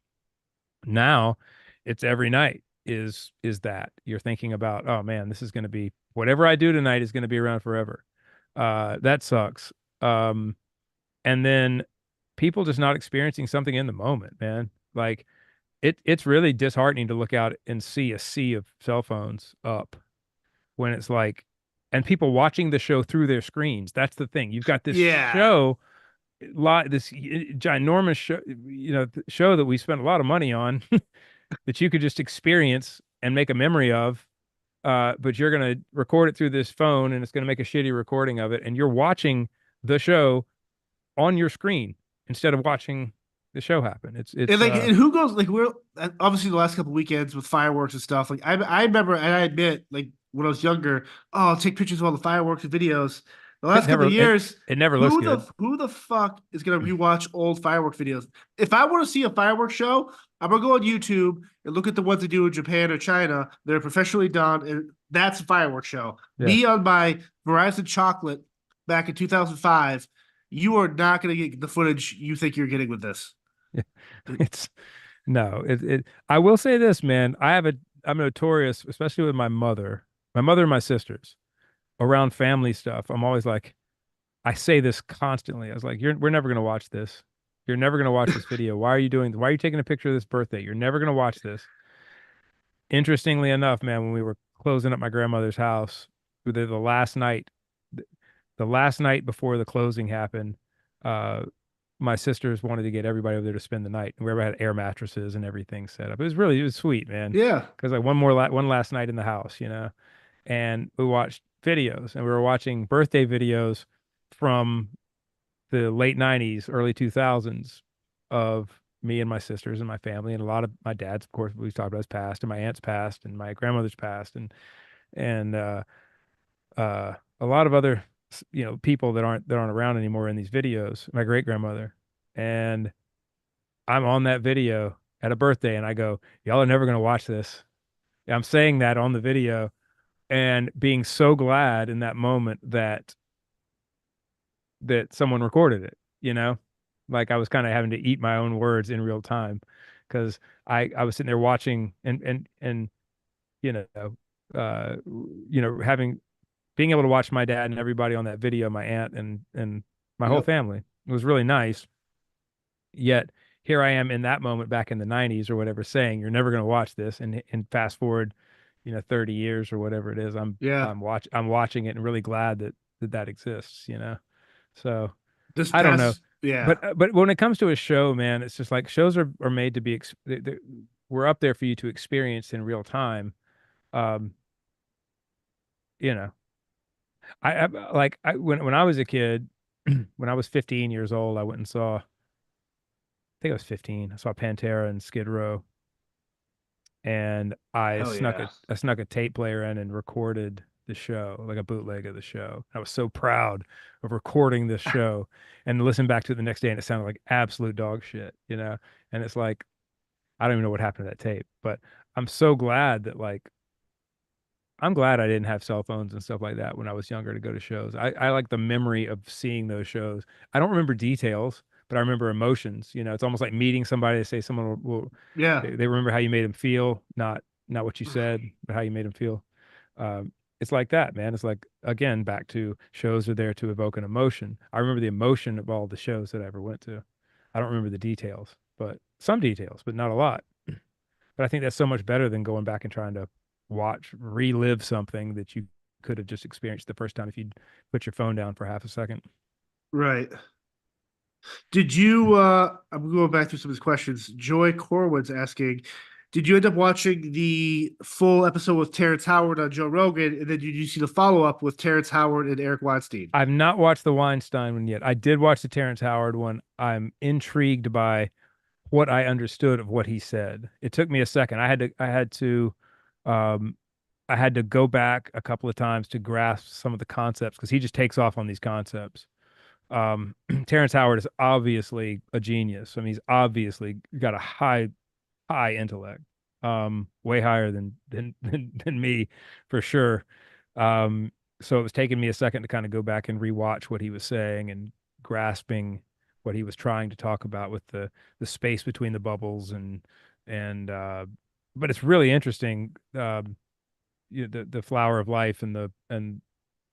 Now it's every night. is that you're thinking about, oh man, this is going to be whatever I do tonight is going to be around forever. That sucks. Um, and then people just not experiencing something in the moment, man. Like it's really disheartening to look out and see a sea of cell phones up when it's like, and people watching the show through their screens. That's the thing. You've got this Yeah. show, lot this ginormous show, show that we spent a lot of money on that you could just experience and make a memory of. But you're going to record it through this phone and it's going to make a shitty recording of it. And you're watching the show on your screen instead of watching the show happen. And like, and who goes like we're obviously the last couple weekends with fireworks and stuff. Like I remember, and I admit, like when I was younger, oh, I'll take pictures of all the fireworks and videos. The it last couple never of years, it never looks good. who the fuck is gonna rewatch old fireworks videos? If I want to see a fireworks show, I'm gonna go on YouTube and look at the ones they do in Japan or China. They're professionally done, and that's a fireworks show. Yeah. Me on my Verizon chocolate back in 2005, you are not gonna get the footage you think you're getting with this. Yeah. It's no, I will say this, man. I'm notorious, especially with my mother and my sisters around family stuff. I'm always like, I say this constantly. I was like, we're never going to watch this. You're never going to watch this video. Why are you taking a picture of this birthday? You're never going to watch this. Interestingly enough, man, when we were closing up my grandmother's house, the last night, the last night before the closing happened, uh, my sisters wanted to get everybody over there to spend the night. And we everybody had air mattresses and everything set up. It was sweet, man. Yeah. Because like one last night in the house, you know, and we watched videos and we were watching birthday videos from the late 90s, early 2000s of me and my sisters and my family. And a lot of my dad's, of course, we've talked about his past and my aunt's past and my grandmother's past and a lot of other people that aren't around anymore in these videos, my great grandmother. And I'm on that video at a birthday and I go, y'all are never going to watch this. I'm saying that on the video and being so glad in that moment that someone recorded it, you know? Like I was kind of having to eat my own words in real time because I was sitting there watching and you know uh having being able to watch my dad and everybody on that video, my aunt and my whole Yep. family. It was really nice. Yet here I am in that moment back in the 90s or whatever saying you're never going to watch this and fast forward 30 years or whatever it is Yeah. I'm watching it and really glad that exists, you know. So This I don't know. past, yeah. But when it comes to a show, man, it's just like shows are made to be we're up there for you to experience in real time. Um, you know, when I was a kid, when I was 15 years old, I went and saw, I think I was 15. I saw Pantera and Skid Row, and Hell yeah. I snuck a tape player in and recorded the show, like a bootleg of the show. I was so proud of recording this show and listen back to it the next day, and it sounded like absolute dog shit, you know? And it's like, I don't even know what happened to that tape, but I'm so glad that like I'm glad I didn't have cell phones and stuff like that when I was younger to go to shows. I like the memory of seeing those shows. I don't remember details, but I remember emotions. You know, it's almost like meeting somebody to say someone Yeah. they remember how you made them feel, not what you said, but how you made them feel. It's like that, man. It's like again back to shows are there to evoke an emotion. I remember the emotion of all the shows that I ever went to. I don't remember the details, but some details, but not a lot. But I think that's so much better than going back and trying to relive something that you could have just experienced the first time if you'd put your phone down for half a second. Right. Did you I'm going back through some of these questions. Joy Corwin's asking, did you end up watching the full episode with Terrence Howard on Joe Rogan? And then did you see the follow-up with Terrence Howard and Eric Weinstein? I've not watched the Weinstein one yet. I did watch the Terrence Howard one. I'm intrigued by what I understood of what he said. It took me a second. Um, I had to go back a couple of times to grasp some of the concepts because he just takes off on these concepts. Terrence Howard is obviously a genius. I mean, he's obviously got a high intellect, way higher than me for sure. So it was taking me a second to kind of go back and rewatch what he was saying and grasping what he was trying to talk about with the space between the bubbles and but it's really interesting. The flower of life and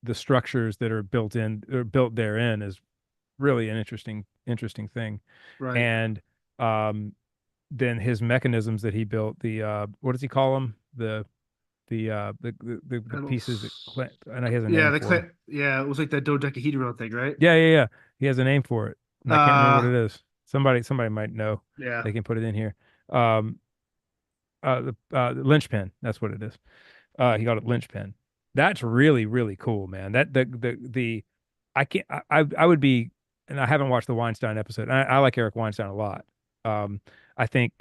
the structures that are built in or built therein is really an interesting thing. Right. And um, then his mechanisms that he built, the what does he call them? The I don't. pieces that I know he has a Yeah, name the for them. yeah, it was like that dodecahedron thing, right? Yeah. He has a name for it, and I can't remember what Uh it is. Somebody might know. yeah. They can put it in here. Um, the linchpin. That's what it is. He called it linchpin. That's really cool, man. That the I can't I would be, and I haven't watched the Weinstein episode. I like Eric Weinstein a lot. I think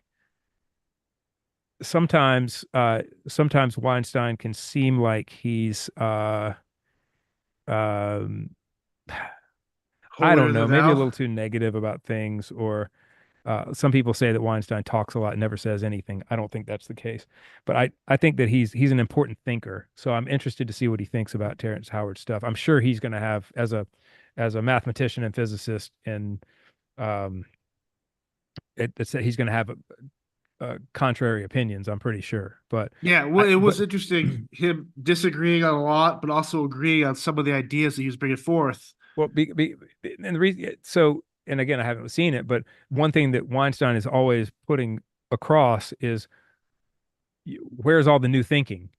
sometimes Weinstein can seem like he's um I don't Holier know, than maybe a thou. little too negative about things, or some people say that Weinstein talks a lot and never says anything. I don't think that's the case, but I think that he's an important thinker. So I'm interested to see what he thinks about Terrence Howard's stuff. I'm sure he's going to have, as a mathematician and physicist, and um, he's going to have contrary opinions. I'm pretty sure, but Yeah, well, I it but was interesting him disagreeing on a lot, but also agreeing on some of the ideas that he was bringing forth. well, and the reason so, and again, I haven't seen it, but one thing that Weinstein is always putting across is, where's all the new thinking?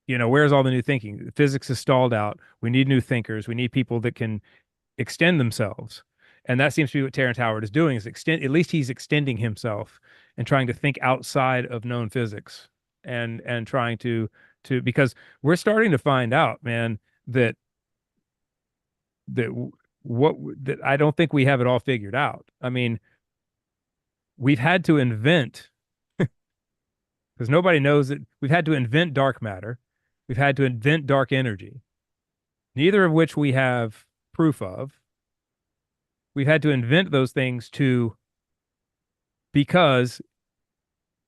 Where's all the new thinking? Physics has stalled out. We need new thinkers. We need people that can extend themselves. And that seems to be what Terrence Howard is doing, is extend, at least he's extending himself and trying to think outside of known physics, and trying because we're starting to find out, man, that that what that I don't think we have it all figured out. I mean, we've had to invent, because nobody knows that we've had to invent dark matter. We've had to invent dark energy, neither of which we have proof of. We've had to invent those things because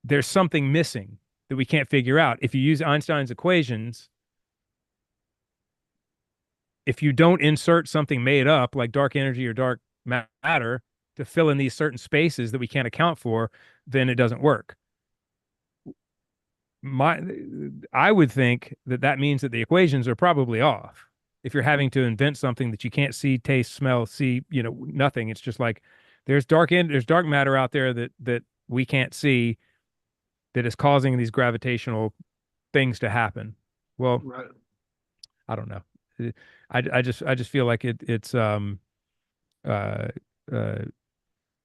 there's something missing that we can't figure out. If you use Einstein's equations, if you don't insert something made up like dark energy or dark matter to fill in these certain spaces that we can't account for, then it doesn't work. My, I would think that that means that the equations are probably off. If you're having to invent something that you can't see, taste, smell, see, nothing. It's just like there's dark matter out there that we can't see, that is causing these gravitational things to happen. Well, Right. I don't know. I just feel like uh uh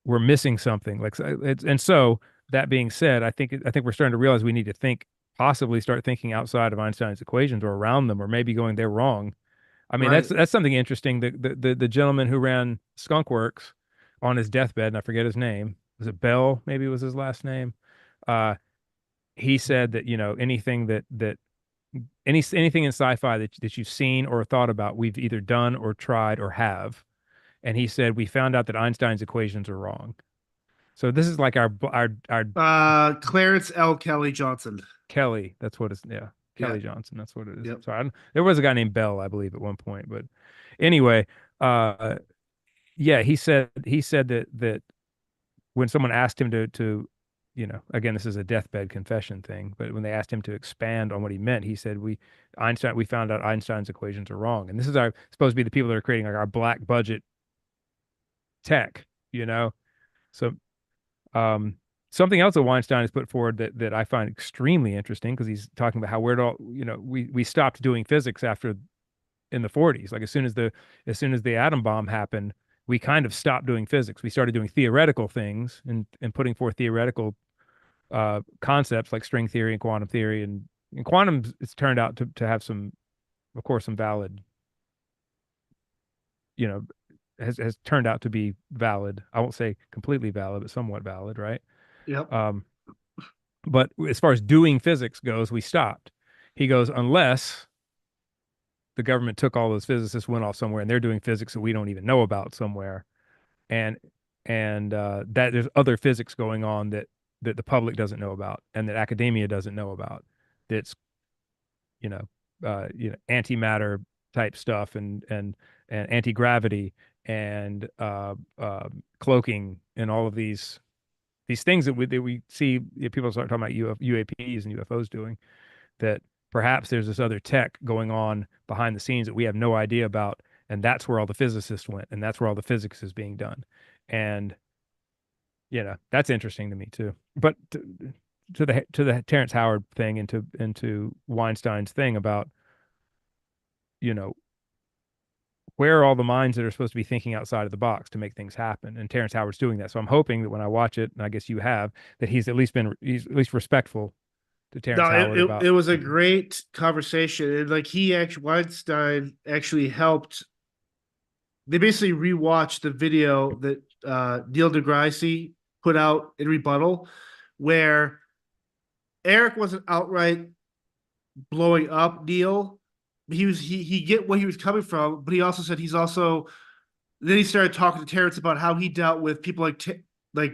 we're missing something. Like and so that being said, I think we're starting to realize we need to possibly start thinking outside of Einstein's equations or around them, or maybe going they're wrong. I mean, Right. that's something interesting. The gentleman who ran Skunkworks on his deathbed, and I forget his name. Was it Bell? Maybe was his last name. Uh, he said that, anything anything in sci-fi that you've seen or thought about, we've either done or tried or have. And he said we found out that Einstein's equations are wrong. So this is like our Clarence L. Kelly Johnson. Kelly. That's what it's, yeah, Yeah. Kelly Johnson. That's what it is. Yep. Sorry, there was a guy named Bell, I believe, at one point, but anyway, uh, yeah, he said that when someone asked him to, again, this is a deathbed confession thing, but when they asked him to expand on what he meant, he said, we found out Einstein's equations are wrong. And this is our supposed to be the people that are creating like our black budget tech, you know? So, um, something else that Weinstein has put forward that I find extremely interesting, because he's talking about how we're all, we stopped doing physics after in the 40s. Like as soon as the atom bomb happened, we kind of stopped doing physics. We started doing theoretical things and putting forth theoretical concepts like string theory and quantum theory, and quantum, it's turned out to have some, of course, some valid, you know, has turned out to be valid. I won't say completely valid, but somewhat valid, right? Yep. Um, but as far as doing physics goes, we stopped. He goes, unless the government took all those physicists, went off somewhere, and they're doing physics that we don't even know about somewhere, and that there's other physics going on that the public doesn't know about and that academia doesn't know about. That's, you know antimatter type stuff, and anti-gravity, and cloaking, and all of these. these things that we see, people start talking about UAPs and UFOs doing, that perhaps there's this other tech going on behind the scenes that we have no idea about, and that's where all the physicists went, and that's where all the physics is being done. And that's interesting to me too. But to the Terrence Howard thing, into Weinstein's thing about, you know, where are all the minds that are supposed to be thinking outside of the box to make things happen? And Terrence Howard's doing that. So I'm hoping that when I watch it, and I guess you have, that he's at least respectful to Terrence No, Howard it about. was a great conversation. And like he actually Weinstein actually helped. They basically rewatched the video that Neil deGrasse put out in rebuttal, where Eric wasn't outright blowing up Neil. He get what he was coming from, but he also said he's also. Then he started talking to Terrence about how he dealt with people like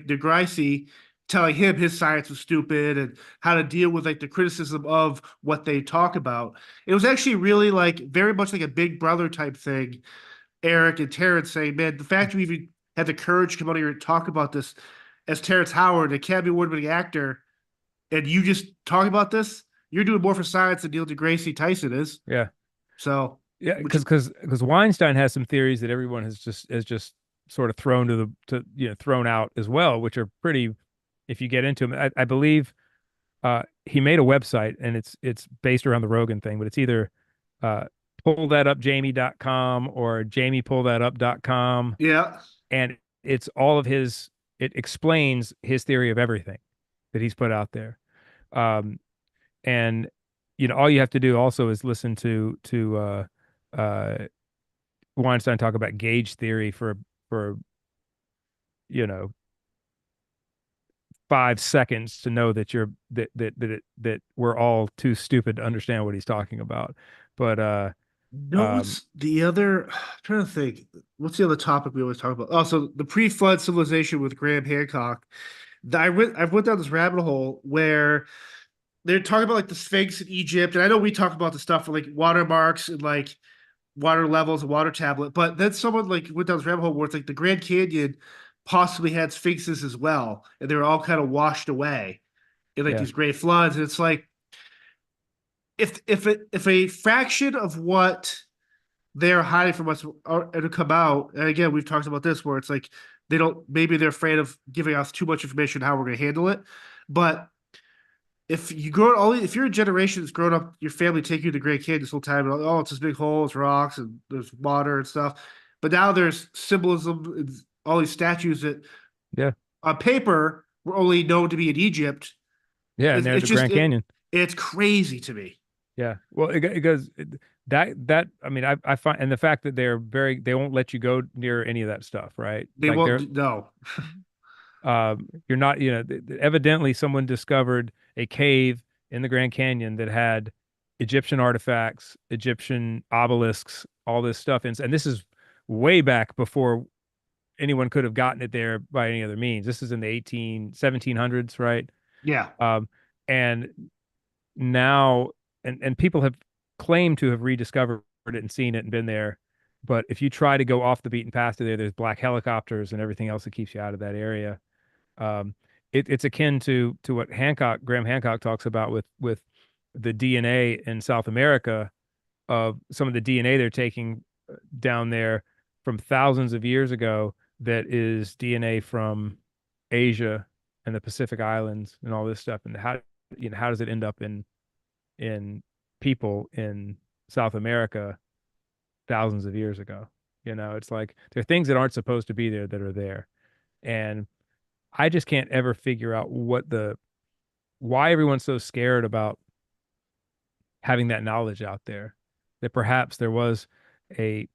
deGrasse telling him his science was stupid and how to deal with like the criticism of what they talk about. It was actually really like very much like a big brother type thing. Eric and Terrence saying, "Man, the fact you even had the courage to come out here and talk about this as Terrence Howard, a Academy Award-winning actor, and you just talk about this, you're doing more for science than Neil deGrasse Tyson is." Yeah. So, Yeah, which because Weinstein has some theories that everyone has just sort of thrown out as well, which are pretty, if you get into them. I believe he made a website, and it's based around the Rogan thing, but it's either uh pullthatupjamie.com or jamiepullthatup.com, yeah, and it's all of his it explains his theory of everything that he's put out there. Um and all you have to do also is listen to uh Weinstein talk about gauge theory for you know 5 seconds to know that we're all too stupid to understand what he's talking about. But no, um what's the other? I'm trying to think. What's the other topic we always talk about? Oh, so the pre-flood civilization with Graham Hancock. I went down this rabbit hole where they're talking about like the Sphinx in Egypt, and I know we talked about the stuff with like watermarks and like water levels, a water tablet, but then someone like went down this rabbit hole where it's like the Grand Canyon possibly had sphinxes as well, and they were all kind of washed away in like yeah, these great floods. And it's like if a fraction of what they're hiding from us are to come out, and again we've talked about this where it's like they don't maybe they're afraid of giving us too much information how we're going to handle it, but if you're a generation that's grown up, your family take you to the Grand Canyon this whole time, and oh, it's this big hole, it's rocks, and there's water and stuff. But now there's symbolism, and all these statues that yeah, on paper were only known to be in Egypt. yeah, and It's, there's it's the just Grand Canyon. it's crazy to me. Yeah. Well, it goes that I mean, I find, and the fact that they won't let you go near any of that stuff, right? They Like won't no. you're not, evidently someone discovered a cave in the Grand Canyon that had Egyptian artifacts, Egyptian obelisks, all this stuff. And this is way back before anyone could have gotten it there by any other means. This is in the 1700s, right? Yeah. Um, and now, and people have claimed to have rediscovered it and seen it and been there. But if you try to go off the beaten path to there's black helicopters and everything else that keeps you out of that area. Um, it's akin to what Graham Hancock talks about with the DNA in South America, of some of the DNA they're taking down there from thousands of years ago, that is DNA from Asia and the Pacific Islands and all this stuff. And how does it end up in people in South America thousands of years ago? It's like there are things that aren't supposed to be there that are there. And I just can't ever figure out why everyone's so scared about having that knowledge out there, that perhaps there was a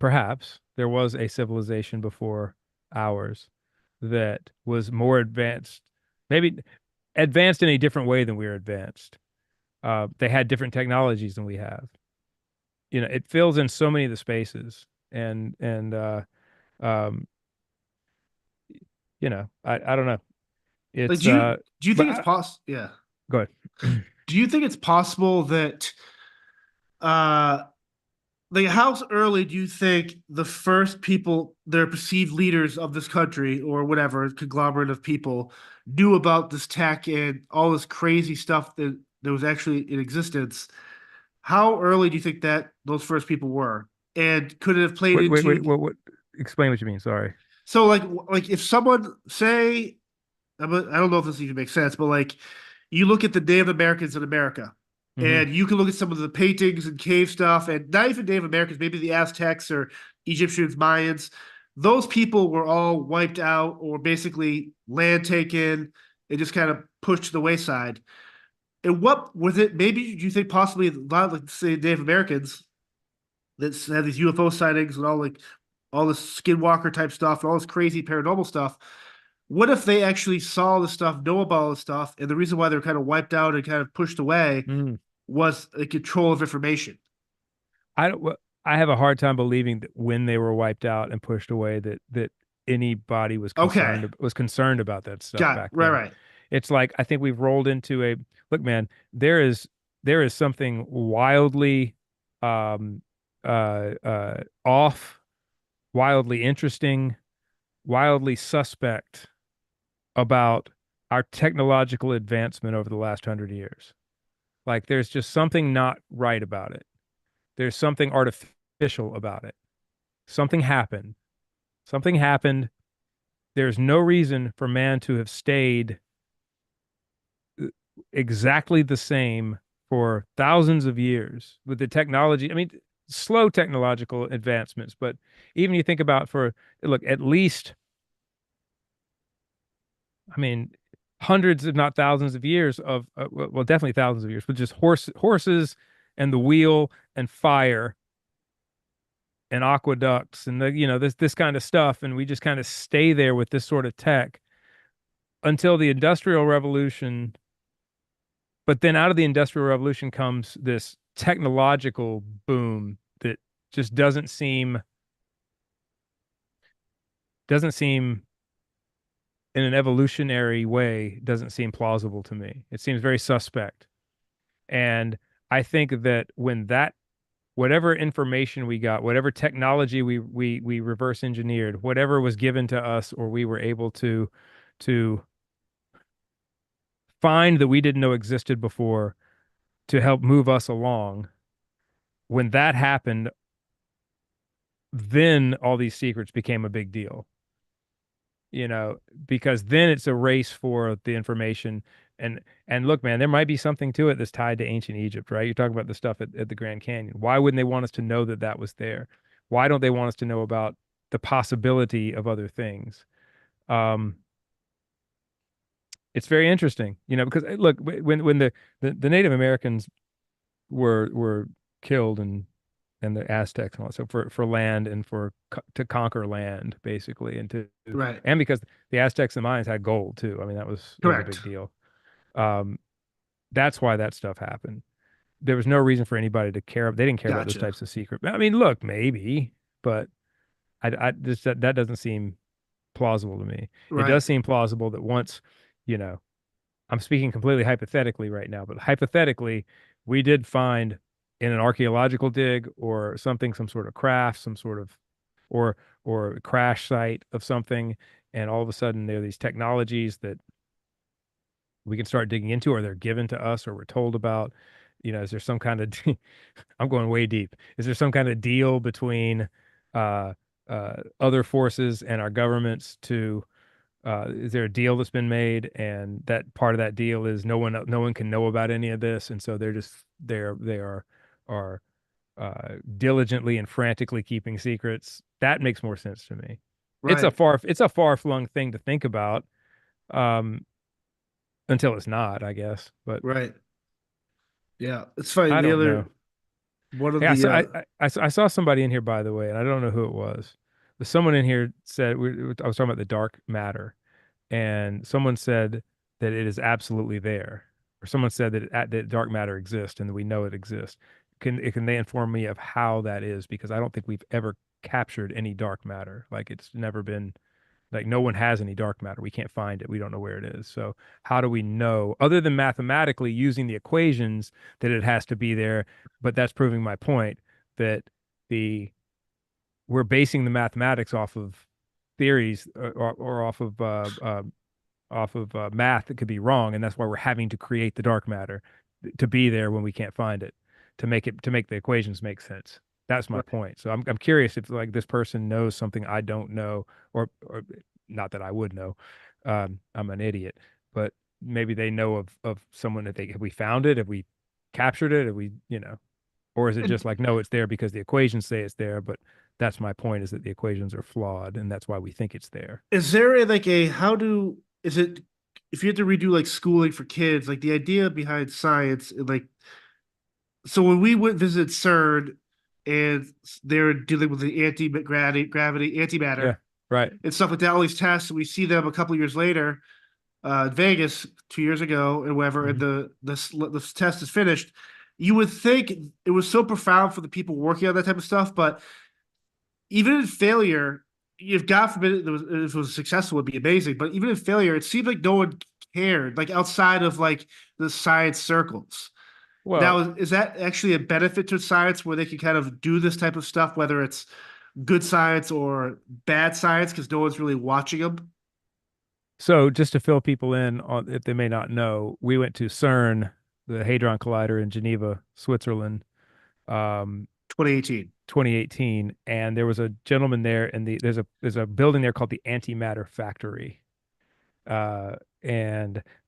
civilization before ours that was more advanced, maybe advanced in a different way than we are advanced. They had different technologies than we have. It fills in so many of the spaces, and um, I don't know. Like It's do you but think it's possible? Yeah. go ahead. Do you think it's possible that uh like how early do you think the first people, their perceived leaders of this country or whatever conglomerate of people, knew about this tech and all this crazy stuff that was actually in existence? How early do you think that those first people were? And could it have played Wait, wait, into wait, what? Explain what you mean. Sorry. so like if someone say I don't know if this even makes sense, but like you look at the Native Americans in America, Hmm. and you can look at some of the paintings and cave stuff, and not even Native Americans, maybe the Aztecs or Egyptians, Mayans. Those people were all wiped out or basically land taken and just kind of pushed to the wayside. And what was it? Maybe you think possibly a lot of like say Native Americans that had these UFO sightings and all this Skinwalker type stuff and all this crazy paranormal stuff. What if they actually saw this stuff, know about all this stuff, and the reason why they're kind of wiped out and kind of pushed away Mm. was a control of information? I don't. I have a hard time believing that when they were wiped out and pushed away, that anybody Okay, was concerned about that stuff got it. back Right, then. right, It's like I think we've rolled into a look, man. There is something wildly um off, wildly interesting, wildly suspect about our technological advancement over the last 100 years. Like there's just something not right about it. There's something artificial about it. Something happened. Something happened. There's no reason for man to have stayed exactly the same for thousands of years with the technology. I mean, slow technological advancements, but even you think about for, look, at least, I mean, hundreds, if not thousands of years of, well, definitely thousands of years, but just horses and the wheel and fire and aqueducts and this kind of stuff, and we just kind of stay there with this sort of tech until the Industrial Revolution. But then out of the Industrial Revolution comes this technological boom that just doesn't seem in an evolutionary way, doesn't seem plausible to me. It seems very suspect. And I think that when that whatever information we got, whatever technology we reverse engineered, whatever was given to us or we were able to find that we didn't know existed before to help move us along, when that happened, then all these secrets became a big deal, because then it's a race for the information. And look, man, there might be something to it that's tied to ancient Egypt, right? You're talking about the stuff at the Grand Canyon. Why wouldn't they want us to know that that was there? Why don't they want us to know about the possibility of other things? Um, it's very interesting, because look, when the Native Americans were killed and the Aztecs and all that. So for land and to conquer land basically right. and because the Aztecs and Mayans had gold too. I mean that was a big Correct. deal. Um, that's why that stuff happened. There was no reason for anybody to care. They didn't care about those Gotcha. types of secret. I mean, look, maybe, but I just that doesn't seem plausible to me. It Right, does seem plausible that once, you know, I'm speaking completely hypothetically right now, but hypothetically, we did find in an archaeological dig or something, some sort of craft, some sort of, or or crash site of something, and all of a sudden there are these technologies that we can start digging into, or they're given to us, or we're told about. Is there some kind of I'm going way deep. Is there some kind of deal between uh, other forces and our governments to is there a deal that's been made, and that part of that deal is no one can know about any of this, and so they are diligently and frantically keeping secrets. That makes more sense to me. right, It's a far-flung thing to think about, um, until it's not, I guess. But right. Yeah, it's funny. I The don't other know. one of Hey, the I saw somebody in here, by the way, and I don't know who it was. But someone in here said I was talking about the dark matter, and someone said that it is absolutely there, or someone said that dark matter exists and that we know it exists. Can they inform me of how that is? Because I don't think we've ever captured any dark matter. Like it's never been like no one has any dark matter. We can't find it. We don't know where it is. So how do we know, other than mathematically using the equations, that it has to be there? But that's proving my point that the we're basing the mathematics off of theories or off of math that could be wrong, and that's why we're having to create the dark matter to be there when we can't find it, to make the equations make sense. That's my Right. point. So I'm curious if like this person knows something I don't know, or not that I would know. I'm an idiot, but maybe they know of someone that they have we found it, have we captured it, have we, or is it And just like no, it's there because the equations say it's there, but that's my point is that the equations are flawed and that's why we think it's there. is there like a how do is it if you had to redo like schooling for kids, like the idea behind science, and like so when we went visit CERN and they're dealing with the anti-gravity, Yeah, antimatter right. and stuff like that, all these tests, we see them a couple years later, in Vegas 2 years ago and whatever, and Mhm. the test is finished. You would think it was so profound for the people working on that type of stuff, but even in failure, if God forbid if it was successful, it would be amazing. But even in failure, it seemed like no one cared, like outside of like the science circles. Well, Now, is that actually a benefit to science where they can kind of do this type of stuff, whether it's good science or bad science, because no one's really watching them? so just to fill people in on if they may not know, we went to CERN, the Hadron Collider in Geneva, Switzerland, um, 2018. 2018, and there was a gentleman there, and there's a building there called the Antimatter Factory, and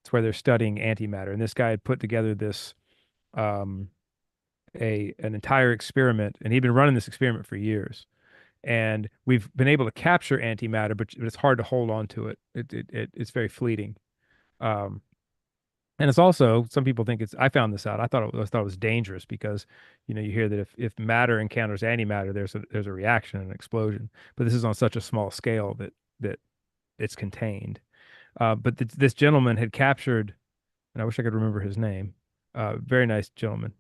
it's where they're studying antimatter. And this guy had put together this um, a an entire experiment, and he'd been running this experiment for years. And we've been able to capture antimatter, but it's hard to hold on to it. It's very fleeting. Um, and it's also some people think it's. I found this out. I thought it was dangerous because you hear that if matter encounters antimatter, there's a reaction, an explosion. But this is on such a small scale that it's contained. But this gentleman had captured, and I wish I could remember his name. Very nice gentleman,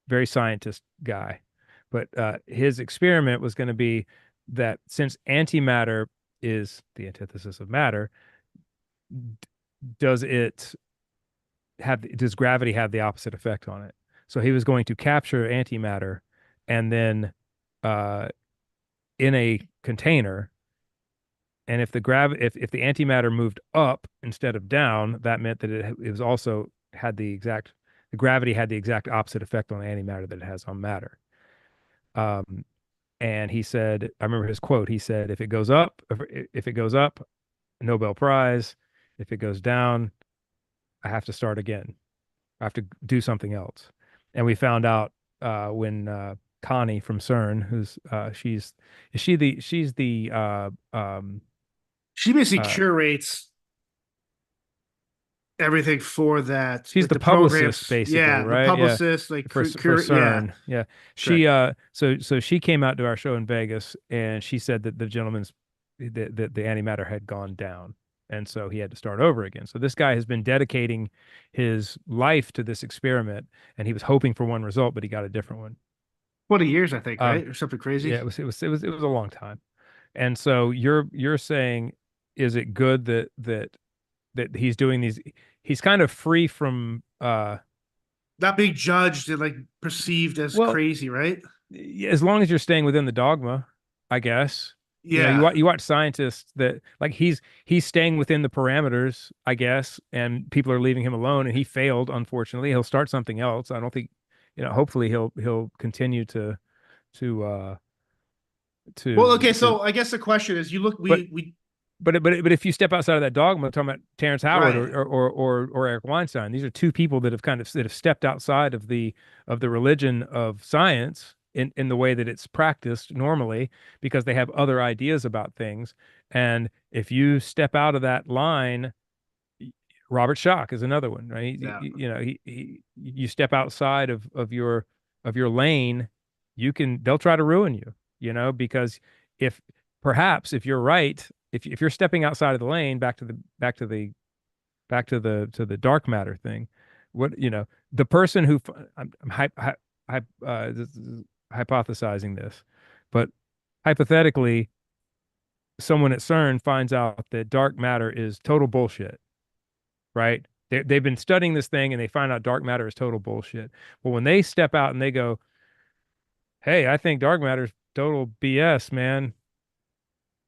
very scientist guy. But his experiment was going to be that since antimatter is the antithesis of matter, does it does gravity have the opposite effect on it? So he was going to capture antimatter and then uh, in a container, and if the antimatter moved up instead of down, that meant that it was also had the gravity had the exact opposite effect on antimatter that it has on matter. Um, and he said, I remember his quote. He said, if it goes up, Nobel Prize. If it goes down, I have to start again. I have to do something else. And we found out when Connie from CERN, who's she's the She basically uh, curates everything for that, she's like the the publicist programs. basically, Yeah, the right? Yeah. publicist, like For yeah, CERN. Yeah. She correct. so she came out to our show in Vegas and she said that the gentleman's the antimatter had gone down. And so he had to start over again. So this guy has been dedicating his life to this experiment and he was hoping for one result, but he got a different one. 20 years, I think, Um right, or something yeah, crazy. it was a long time. And so you're saying is it good that he's doing these he's kind of free from Not being judged and like perceived as well crazy, right? as long as you're staying within the dogma, I guess. Yeah. You watch scientists that like he's staying within the parameters, I guess, and people are leaving him alone, and he failed, unfortunately. He'll start something else. I don't think, hopefully he'll continue to Well, okay, to so I guess the question is, you look, but we but if you step outside of that dogma, talking about Terrence Howard right. or Eric Weinstein, these are two people that have that have stepped outside of the religion of science in the way that it's practiced normally because they have other ideas about things. And if you step out of that line, Robert Schoch is another one, right? Yeah. You step outside of your lane, they'll try to ruin you, because if perhaps if you're right, if you're stepping outside of the lane, back to the dark matter thing, the person who I'm this is hypothesizing this, but hypothetically, someone at CERN finds out that dark matter is total bullshit, right? They've been studying this thing and they find out dark matter is total bullshit. Well, when they step out and they go, hey, I think dark matter's total BS, man.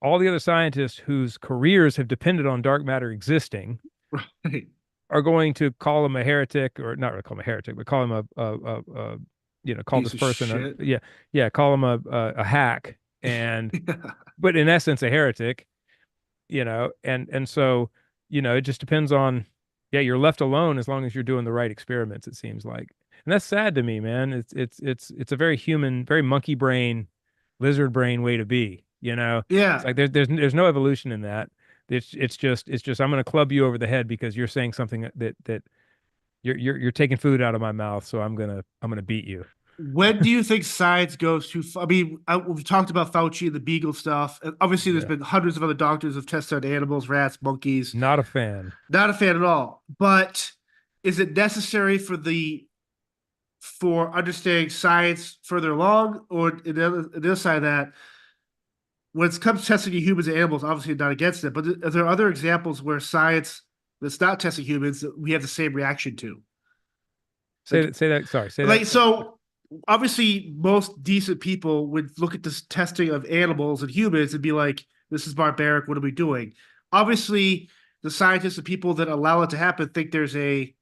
All the other scientists whose careers have depended on dark matter existing Right. are going to call him a heretic, or not really call him a heretic, but call him call Piece this of person shit. yeah, call him a hack, and but in essence a heretic, and so, it just depends on, yeah, you're left alone as long as you're doing the right experiments, it seems like. And that's sad to me, man. It's a very human, very monkey brain, lizard brain way to be, It's Yeah. like there's no evolution in that. It's just I'm going to club you over the head because you're saying something that you're taking food out of my mouth, so I'm gonna beat you. When do you think science goes too far? I mean, we've talked about Fauci and the Beagle stuff. And obviously, there's Yeah. been hundreds of other doctors who've tested on animals, rats, monkeys. Not a fan. Not a fan at all. But is it necessary for understanding science further along, or the other side of that, when it comes to testing in humans and animals, obviously not against it. But are there other examples where science that's not testing humans that we have the same reaction to? Say Like, that. Say that. Sorry. Say like that. so obviously most decent people would look at this testing of animals and humans and be like, this is barbaric, what are we doing? Obviously, the scientists and people that allow it to happen think there's a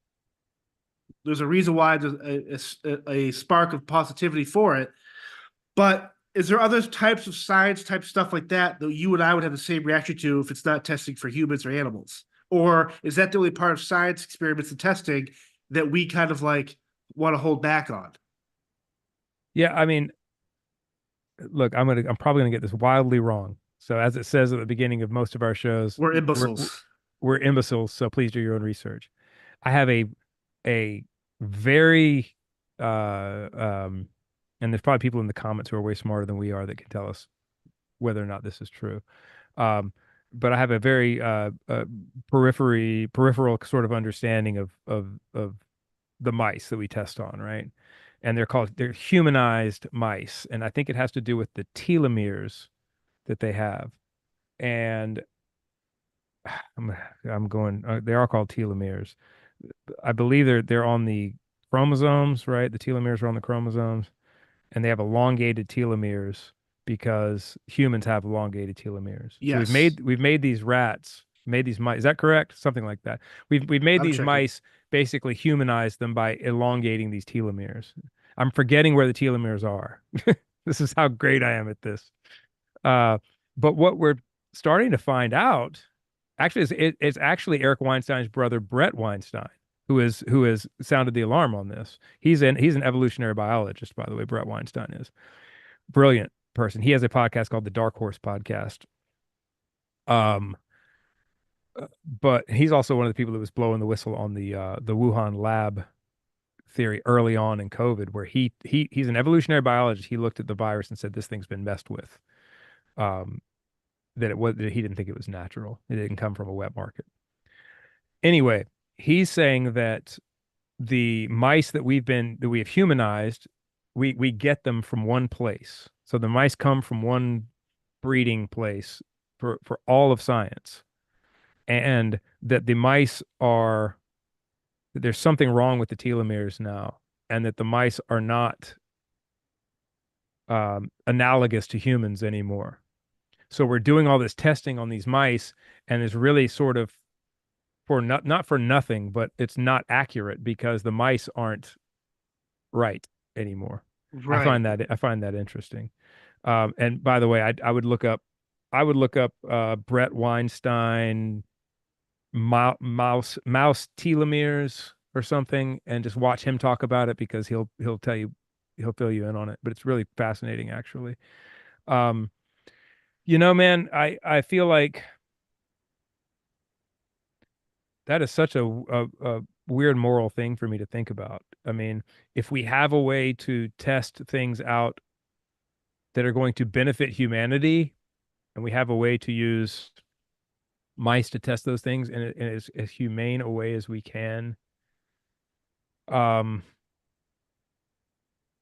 reason why there's a spark of positivity for it. But is there other types of science type stuff like that that you and I would have the same reaction to if it's not testing for humans or animals? Or is that the only part of science experiments and testing that we kind of like want to hold back on? Yeah. I mean, look, I'm probably gonna get this wildly wrong. So as it says at the beginning of most of our shows, We're we're imbeciles. we're imbeciles. So please do your own research. I have a very and there's probably people in the comments who are way smarter than we are that can tell us whether or not this is true. Um, but I have a very peripheral sort of understanding of the mice that we test on, right? And they're humanized mice, and I think it has to do with the telomeres that they have. And I'm I'm going. They are called telomeres. I believe they're on the chromosomes, right? The telomeres are on the chromosomes, and they have elongated telomeres because humans have elongated telomeres. So we've Yes. made we've made these rats, made these mice. Is that correct? Something like that. We've made I'm these checking. mice, basically humanized them by elongating these telomeres. I'm forgetting where the telomeres are. This is how great I am at this. Uh, but what we're starting to find out, actually, it's actually Eric Weinstein's brother Brett Weinstein who has sounded the alarm on this. He's an evolutionary biologist, by the way. Brett Weinstein is brilliant person. He has a podcast called the Dark Horse Podcast. Um, but he's also one of the people that was blowing the whistle on the Wuhan lab theory early on in COVID, where he's an evolutionary biologist. He looked at the virus and said this thing's been messed with. Um, that he didn't think it was natural. It didn't come from a wet market. Anyway, he's saying that the mice that we have humanized, we get them from one place. So the mice come from one breeding place for all of science, and that the mice are that there's something wrong with the telomeres now, and that the mice are not analogous to humans anymore. So we're doing all this testing on these mice, and it's really sort of for not for nothing, but it's not accurate because the mice aren't right anymore. Right. I find that interesting. And by the way, I would look up Brett Weinstein mouse telomeres or something and just watch him talk about it because he'll tell you, he'll fill you in on it. But it's really fascinating, actually. Um, man, I feel like that is such a weird moral thing for me to think about. I mean, if we have a way to test things out that are going to benefit humanity, and we have a way to use mice to test those things in as humane a way as we can, um,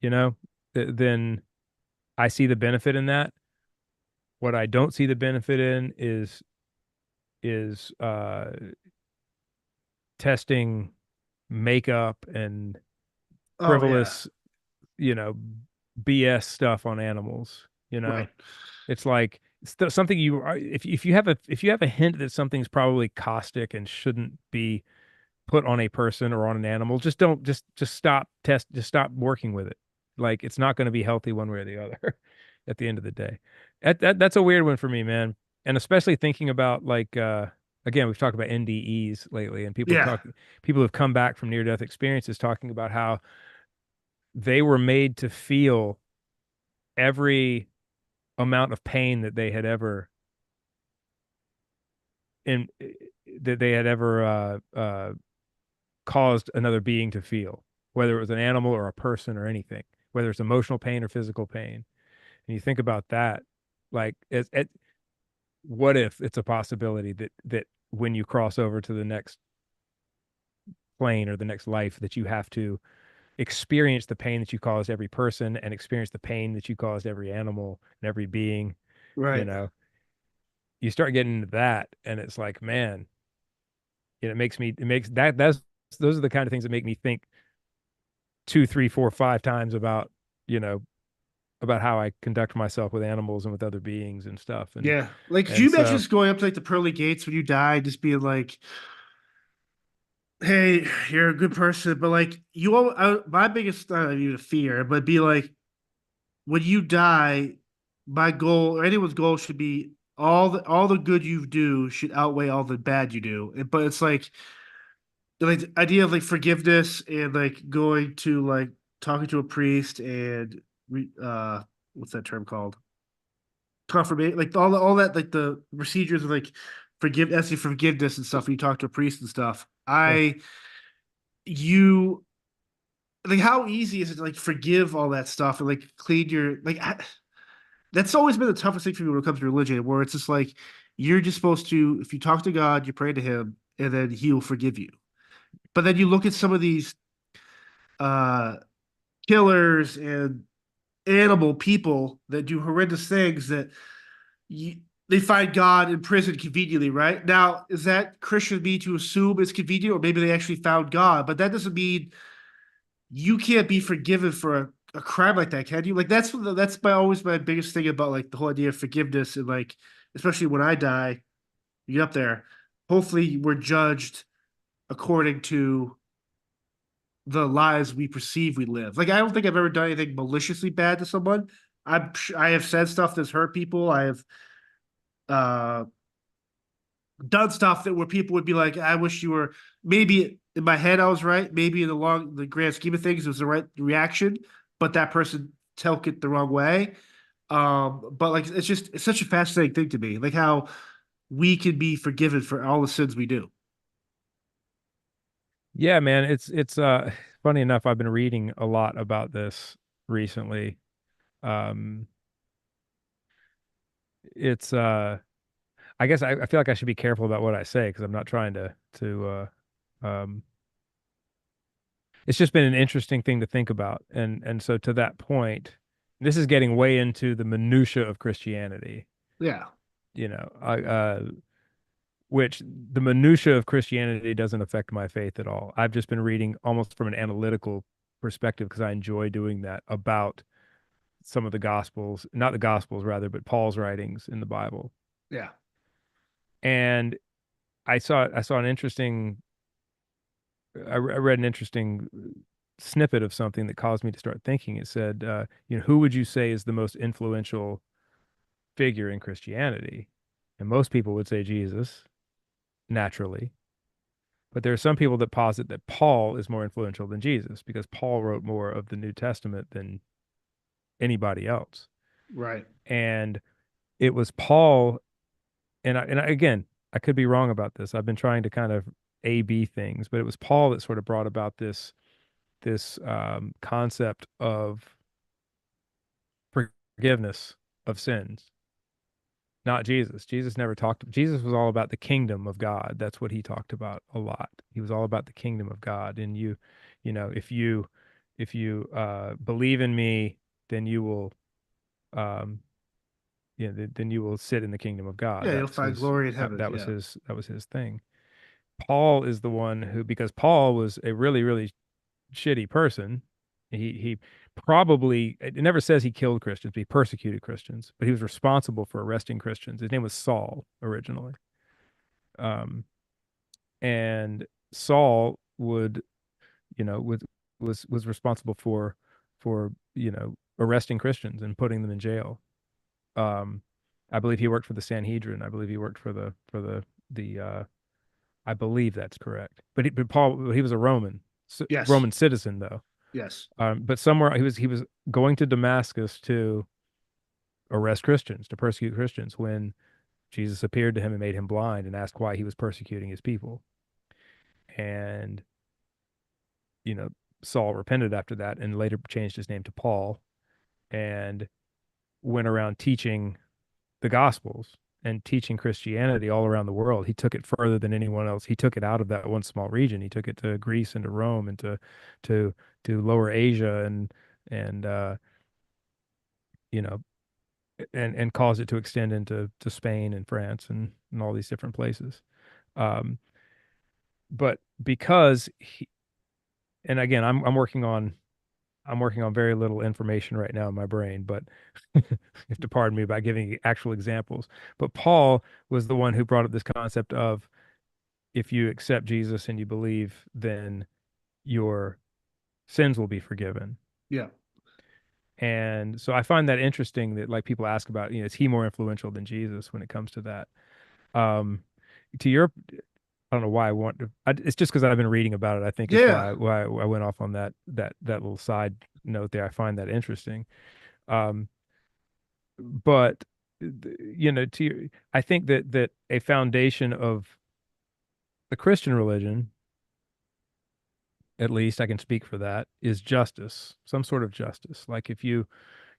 you know, then I see the benefit in that. What I don't see the benefit in is testing makeup and Oh yeah. frivolous, you know, BS stuff on animals. you know? Right. It's like something you are, if you have a hint that something's probably caustic and shouldn't be put on a person or on an animal, just don't just stop working with it. Like it's not going to be healthy one way or the other at the end of the day. That's a weird one for me, man. And especially thinking about like again, we've talked about NDEs lately and Yeah. people have come back from near death experiences talking about how they were made to feel every amount of pain that they had ever in that they had ever caused another being to feel, whether it was an animal or a person or anything, whether it's emotional pain or physical pain. And you think about that, like, what if it's a possibility that when you cross over to the next plane or the next life, that you have to experience the pain that you caused every person and experience the pain that you caused every animal and every being, you Right. know, you start getting into that, and it's like, man, it makes that's those are the kind of things that make me think two, three, four, five times about, you know, about how I conduct myself with animals and with other beings and stuff. Yeah. Like, could you And imagine so, just going up to like the pearly gates when you die, just being like, "Hey, you're a good person," but like you all, my biggest not even a fear, but be like, when you die, my goal or anyone's goal should be all the good you do should outweigh all the bad you do. But it's like the idea of like forgiveness and like going to like talking to a priest and what's that term called? Confirmation, like all that like the procedures of like asking forgiveness and stuff when you talk to a priest and stuff. sure. You like how easy is it to like forgive all that stuff and like clean your that's always been the toughest thing for me when it comes to religion, where it's just like you're just supposed to, if you talk to God, you pray to him, and then he'll forgive you. But then you look at some of these uh killers and animal people that do horrendous things that you, they find God in prison conveniently, right? Now, is that Christian me to assume it's convenient, or maybe they actually found God? But that doesn't mean you can't be forgiven for a crime like that, can you? Like that's my always my biggest thing about like the whole idea of forgiveness and like especially when I die, you get up there. Hopefully, we're judged according to the lives we perceive we live. Like I don't think I've ever done anything maliciously bad to someone. I have said stuff that's hurt people. I have uh done stuff that where people would be like, I wish you were maybe in my head I was right, maybe in the grand scheme of things it was the right reaction, but that person took it the wrong way. But like it's such a fascinating thing to me, like how we can be forgiven for all the sins we do. Yeah, man, it's funny enough, I've been reading a lot about this recently. Um, it's I guess I feel like I should be careful about what I say because I'm not trying to it's just been an interesting thing to think about. And so to that point, this is getting way into the minutia of Christianity, Yeah. you know. Which the minutia of Christianity doesn't affect my faith at all. I've just been reading almost from an analytical perspective because I enjoy doing that about some of the gospels, not the gospels rather, but Paul's writings in the Bible. Yeah. And I saw an interesting I read an interesting snippet of something that caused me to start thinking. It said, you know, who would you say is the most influential figure in Christianity? And most people would say Jesus, naturally. But there are some people that posit that Paul is more influential than Jesus because Paul wrote more of the New Testament than anybody else. Right. And it was Paul, again, I could be wrong about this. I've been trying to kind of A B things, but it was Paul that sort of brought about this concept of forgiveness of sins, not Jesus. Jesus was all about the kingdom of God. That's what he talked about a lot. He was all about the kingdom of God. And you know, if you believe in me, then you will um then you will sit in the kingdom of God. Yeah, you'll find glory in heaven. Yeah. That was his thing. Paul is the one who, because Paul was a really, really shitty person. He probably it never says he killed Christians, but he persecuted Christians, but he was responsible for arresting Christians. His name was Saul originally. Um, and Saul would, was responsible for, arresting Christians and putting them in jail. Um, I believe he worked for the Sanhedrin. I believe he worked for the I believe that's correct. But Paul, he was a Yes. Roman citizen though. Yes. But somewhere he was going to Damascus to arrest Christians, to persecute Christians when Jesus appeared to him and made him blind and asked why he was persecuting his people. And, you know, Saul repented after that and later changed his name to Paul and went around teaching the Gospels and teaching Christianity all around the world. He took it further than anyone else. He took it out of that one small region. He took it to Greece and to Rome and to to Lower Asia and you know and caused it to extend into Spain and France and all these different places. Um, but because he, and again, I'm working on very little information right now in my brain, but you have to pardon me by giving actual examples. But Paul was the one who brought up this concept of if you accept Jesus and you believe, then your sins will be forgiven. Yeah. And so I find that interesting that like people ask about, is he more influential than Jesus when it comes to that? Um, to your, I don't know why I want to, it's just because I've been reading about it. I think is Yeah. why I went off on that little side note there. I find that interesting. Um, but I think that a foundation of the Christian religion, at least I can speak for that, is justice, some sort of justice. Like if you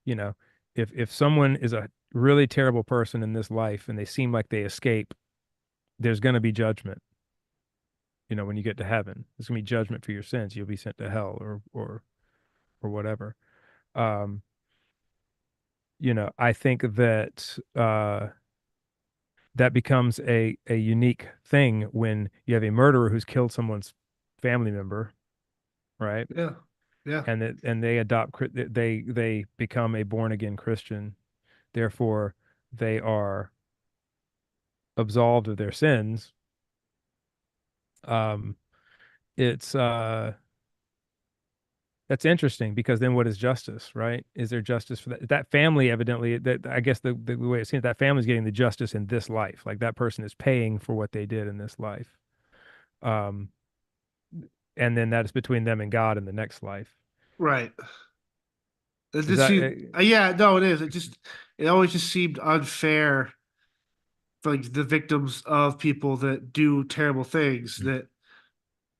know, if someone is a really terrible person in this life and they seem like they escape, there's going to be judgment. When you get to heaven, there's going to be judgment for your sins. You'll be sent to hell or whatever. Um, I think that that becomes a unique thing when you have a murderer who's killed someone's family member, right? Yeah. Yeah. And they they become a born again Christian. Therefore, they are absolved of their sins. Um, it's That's interesting because then what is justice, right? Is there justice for that family? Evidently, that I guess the way it seems that family's getting the justice in this life. Like that person is paying for what they did in this life. Um, and then that is between them and God in the next life. Right. It Is just that seemed, yeah, no, it is. It always just seemed unfair for like the victims of people that do terrible things that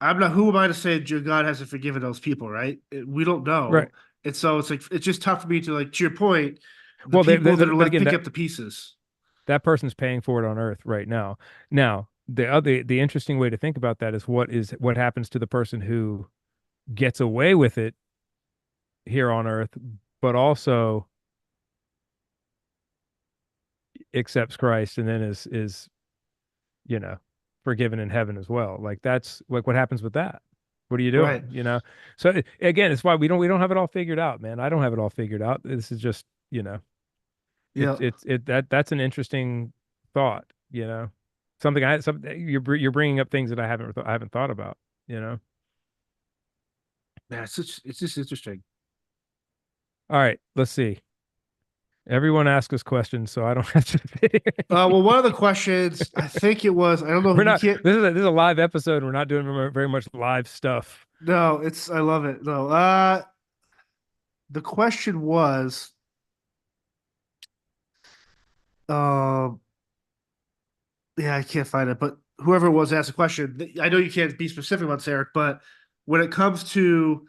I'm not, who am I to say God hasn't forgiven those people, right? We don't right? know. And so it's like, it's just tough for me to like, to your point, the Well, people that are but left again, pick up the pieces. that person's paying for it on Earth right now. Now, the interesting way to think about that is what happens to the person who gets away with it here on Earth, but also accepts Christ and then is you know forgiven in heaven as well. Like that's like what happens with that. What are you Right. doing? So again, it's why we don't have it all figured out, man. I don't have it all figured out. This is just Yeah. that's an interesting thought. Something you're bringing up things that I haven't thought about. You know. Yeah. It's just interesting. All right, let's see. Everyone ask us questions, so I don't have to sit Well, here. one of the questions, I think it was, I don't know, We're you not. can't, This is a live episode. We're not doing very much live stuff. no, I love it. No, the question was, um, yeah, I can't find it, but whoever it was asked a question. I know you can't be specific about this, Eric, but when it comes to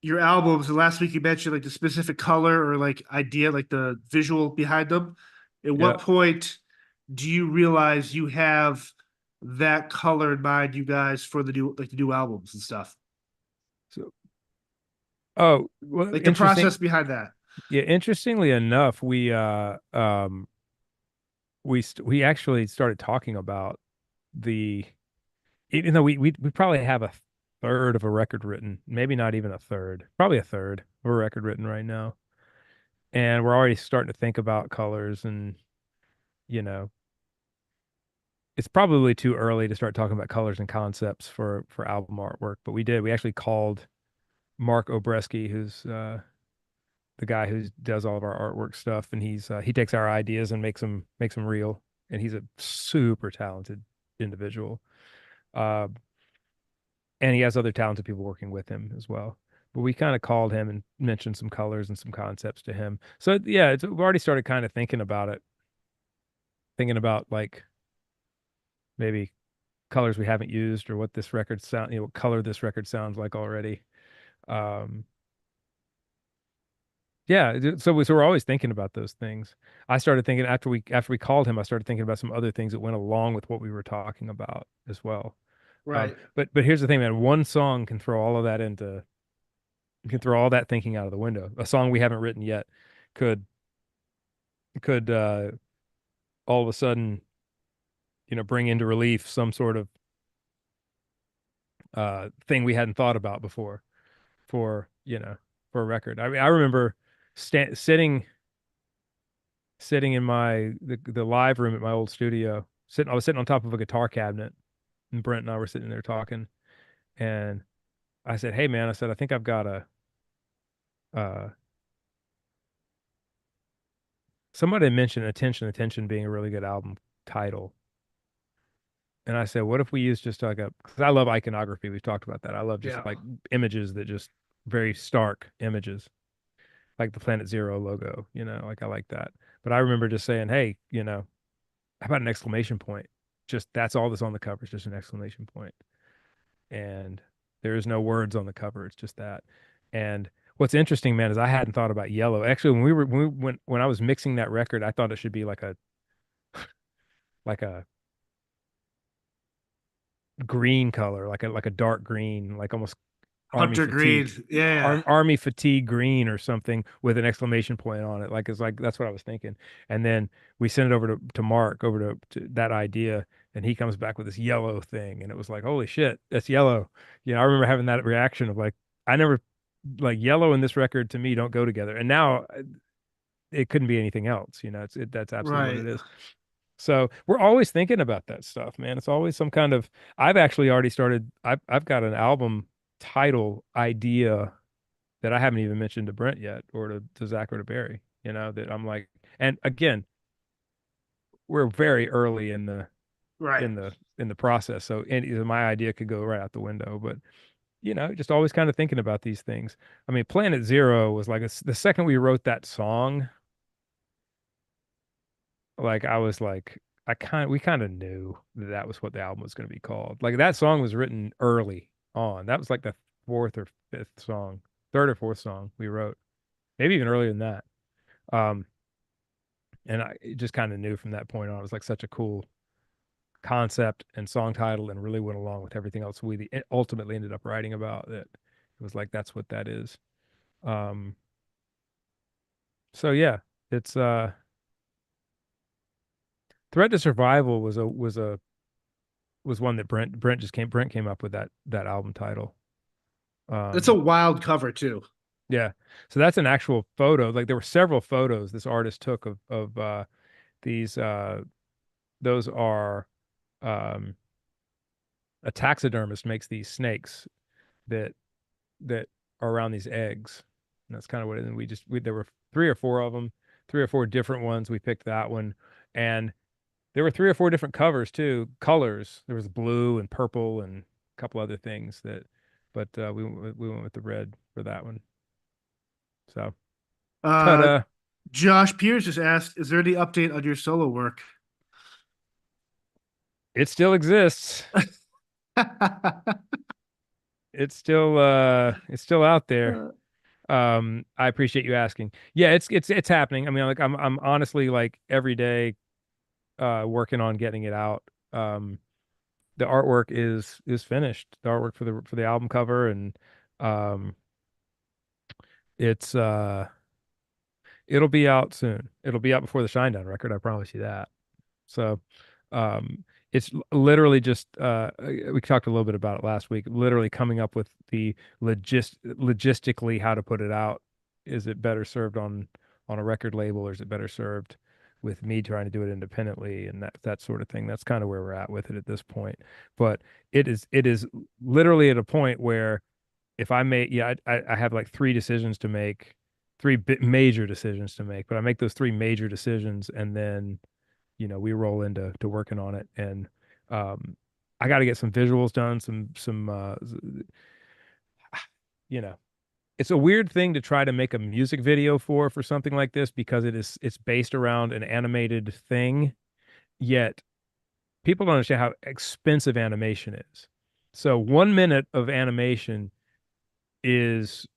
your albums, and last week you mentioned like the specific color or like idea, like the visual behind them. At Yeah. what point do you realize you have that color in mind, you guys, for the new albums and stuff? So, oh, well, Like the interesting. process behind that. Yeah, interestingly enough, we actually started talking about the even though we probably have a third of a record written, maybe not even a third, probably a third. of a record written right now, and we're already starting to think about colors, and you know, it's probably too early to start talking about colors and concepts for album artwork, but we did. We actually called Mark Obreski, who's the guy who does all of our artwork stuff, and he takes our ideas and makes them real, and he's a super talented individual. Uh, and he has other talented people working with him as well. But we kind of called him and mentioned some colors and some concepts to him. So yeah, we've already started kind of thinking about it, thinking about like maybe colors we haven't used or what this record sound, what color this record sounds like already. Um, yeah, so we're always thinking about those things. I started thinking after we called him, I started thinking about some other things that went along with what we were talking about as well. Right. But here's the thing, man. One song can throw all of that into can throw all that thinking out of the window. A song we haven't written yet could could all of a sudden, bring into relief some sort of thing we hadn't thought about before for, for a record. I mean, I remember sitting in the live room at my old studio. I was sitting on top of a guitar cabinet, and Brent and I were sitting there talking, and I said, "Hey, man," I said, "I think I've got a." Uh, Somebody mentioned "Attention" being a really good album title, and I said, "What if we use just like a?" Because I love iconography. We've talked about that. I love just Yeah. like images that just very stark images, like the Planet Zero logo. Like I like that. But I remember just saying, "Hey, how about an exclamation point? Just that's all that's on the cover. It's just an exclamation point." And there is no words on the cover. It's just that. And what's interesting, man, is I hadn't thought about yellow. Actually, when I was mixing that record, I thought it should be like a green color, like a dark green, like almost army Hunter Green. fatigue, Yeah. army fatigue green or something with an exclamation point on it. Like it's like that's what I was thinking. And then we sent it over to Mark over to that idea, and he comes back with this yellow thing, and it was like, holy shit, that's yellow. I remember having that reaction of like, I never like yellow and this record to me don't go together. And now it couldn't be anything else. That's absolutely what Right. it is. So we're always thinking about that stuff, man. It's always some kind of. I've actually already started. I've got an album title idea that I haven't even mentioned to Brent yet, or to Zach or to Barry. That I'm like, and again, we're very early Right. in the process, so my idea could go right out the window. But just always kind of thinking about these things. I mean, Planet Zero was like the second we wrote that song, like I was like we kind of knew that that was what the album was going to be called. Like that song was written early on. That was like the fourth or fifth song, third or fourth song we wrote, maybe even earlier than that. Um, and I just kind of knew from that point on it was like such a cool concept and song title, and really went along with everything else we ultimately ended up writing about. That it was like that's what that is. Um, so yeah, it's Threat to Survival was one that Brent came up with that album title. It's a Um, wild cover too. yeah. So that's an actual photo. Like there were several photos this artist took of these those are um a taxidermist makes these snakes that that are around these eggs. And that's kind of what it is. And there were three or four of them, three or four different ones. We picked that one. And there were three or four different covers too, colors. There was blue and purple and a couple other things but we went with the red for that one. So, Uh, ta-da! Josh Pierce just asked, "Is there any update on your solo work?" It still exists. It's still out there. I appreciate you asking. Yeah, it's happening. I mean, like I'm honestly like every day working on getting it out. The artwork is finished. The artwork for the album cover, and um it's it'll be out soon. It'll be out before the Shinedown record, I promise you that. So, it's literally just we talked a little bit about it last week. Literally coming up with the logistically how to put it out is it better served on a record label, or is it better served with me trying to do it independently, and that sort of thing. That's kind of where we're at with it at this point. But it is literally at a point where if I make, yeah, I have like three decisions to make, major decisions to make, but I make those three major decisions, and then we roll into working on it. And um I got to get some visuals done, some you know it's a weird thing to try to make a music video for something like this, because it's based around an animated thing, yet people don't understand how expensive animation is. So 1 minute of animation is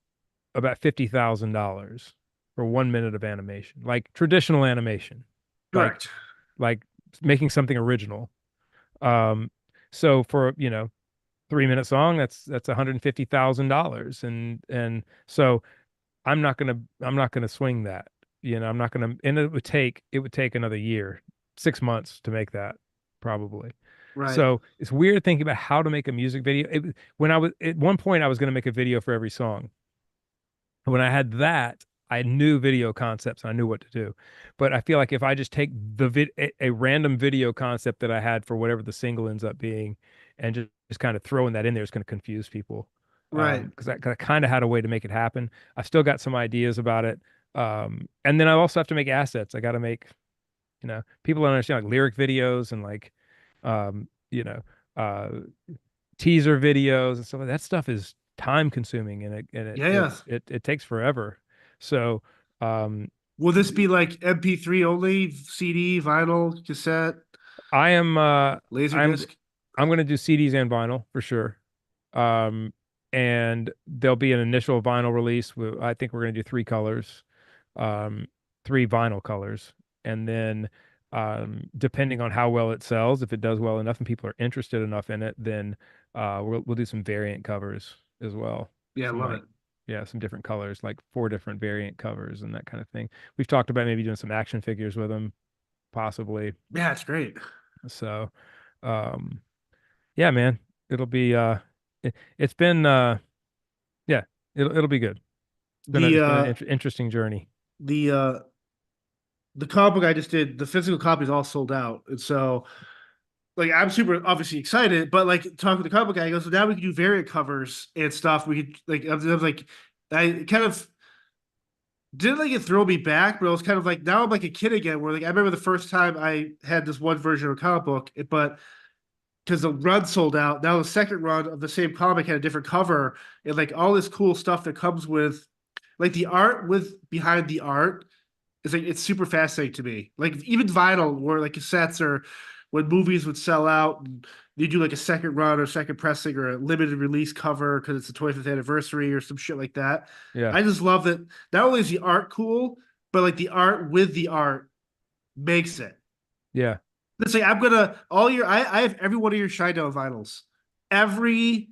about $50,000 for 1 minute of animation, like traditional animation, like Correct. like making something original. Um, so for 3 minute song, that's $150,000, and so I'm not gonna swing that. I'm not gonna, and it would take another year, 6 months to make that probably. Right. So it's weird thinking about how to make a music video. When I was at one point, I was gonna make a video for every song. When I had that, I knew video concepts. I knew what to do. But I feel like if I just take a random video concept that I had for whatever the single ends up being, and just kind of throwing that in there, it's going to confuse people. Right. Because I kind of had a way to make it happen. I've still got some ideas about it. And then I also have to make assets. I got to make, people don't understand like lyric videos and like, you know, uh, teaser videos and stuff like that. Stuff is time consuming, and Yeah, yeah. it takes forever. So um Will this be like MP3 only, CD, vinyl, cassette, I am laser I'm disc? I'm going to do CDs and vinyl for sure. Um and there'll be an initial vinyl release. I think we're going to do three colors, um three vinyl colors, and then depending on how well it sells, if it does well enough and people are interested enough in it, then we'll do some variant covers as well. Yeah, I Some love it. like, yeah, some different colors, like four different variant covers and that kind of thing. We've talked about maybe doing some action figures with them, possibly. Yeah, it's great. So, um, yeah, man, it'll be it's been yeah, it'll be good. The It's been an uh interesting journey. the uh the comic book I just did, the physical copy is all sold out. And so like I'm super obviously excited, but like talking to the comic book guy, he goes, so now we can do variant covers and stuff. We could like I was like I kind of didn't like it throw me back, but I was kind of like now I'm like a kid again. Where like I remember the first time I had this one version of a comic book, but because the run sold out, now the second run of the same comic had a different cover and like all this cool stuff that comes with like the art with behind the art is like it's super fascinating to me. Like even vinyl, where like cassettes or when movies would sell out and you do like a second run or second pressing or a limited release cover because it's the 25th anniversary or some shit like that. Yeah, I just love that not only is the art cool, but like the art with the art makes it. yeah. Let's say I'm gonna all your I have every one of your Shinedown vinyls. Every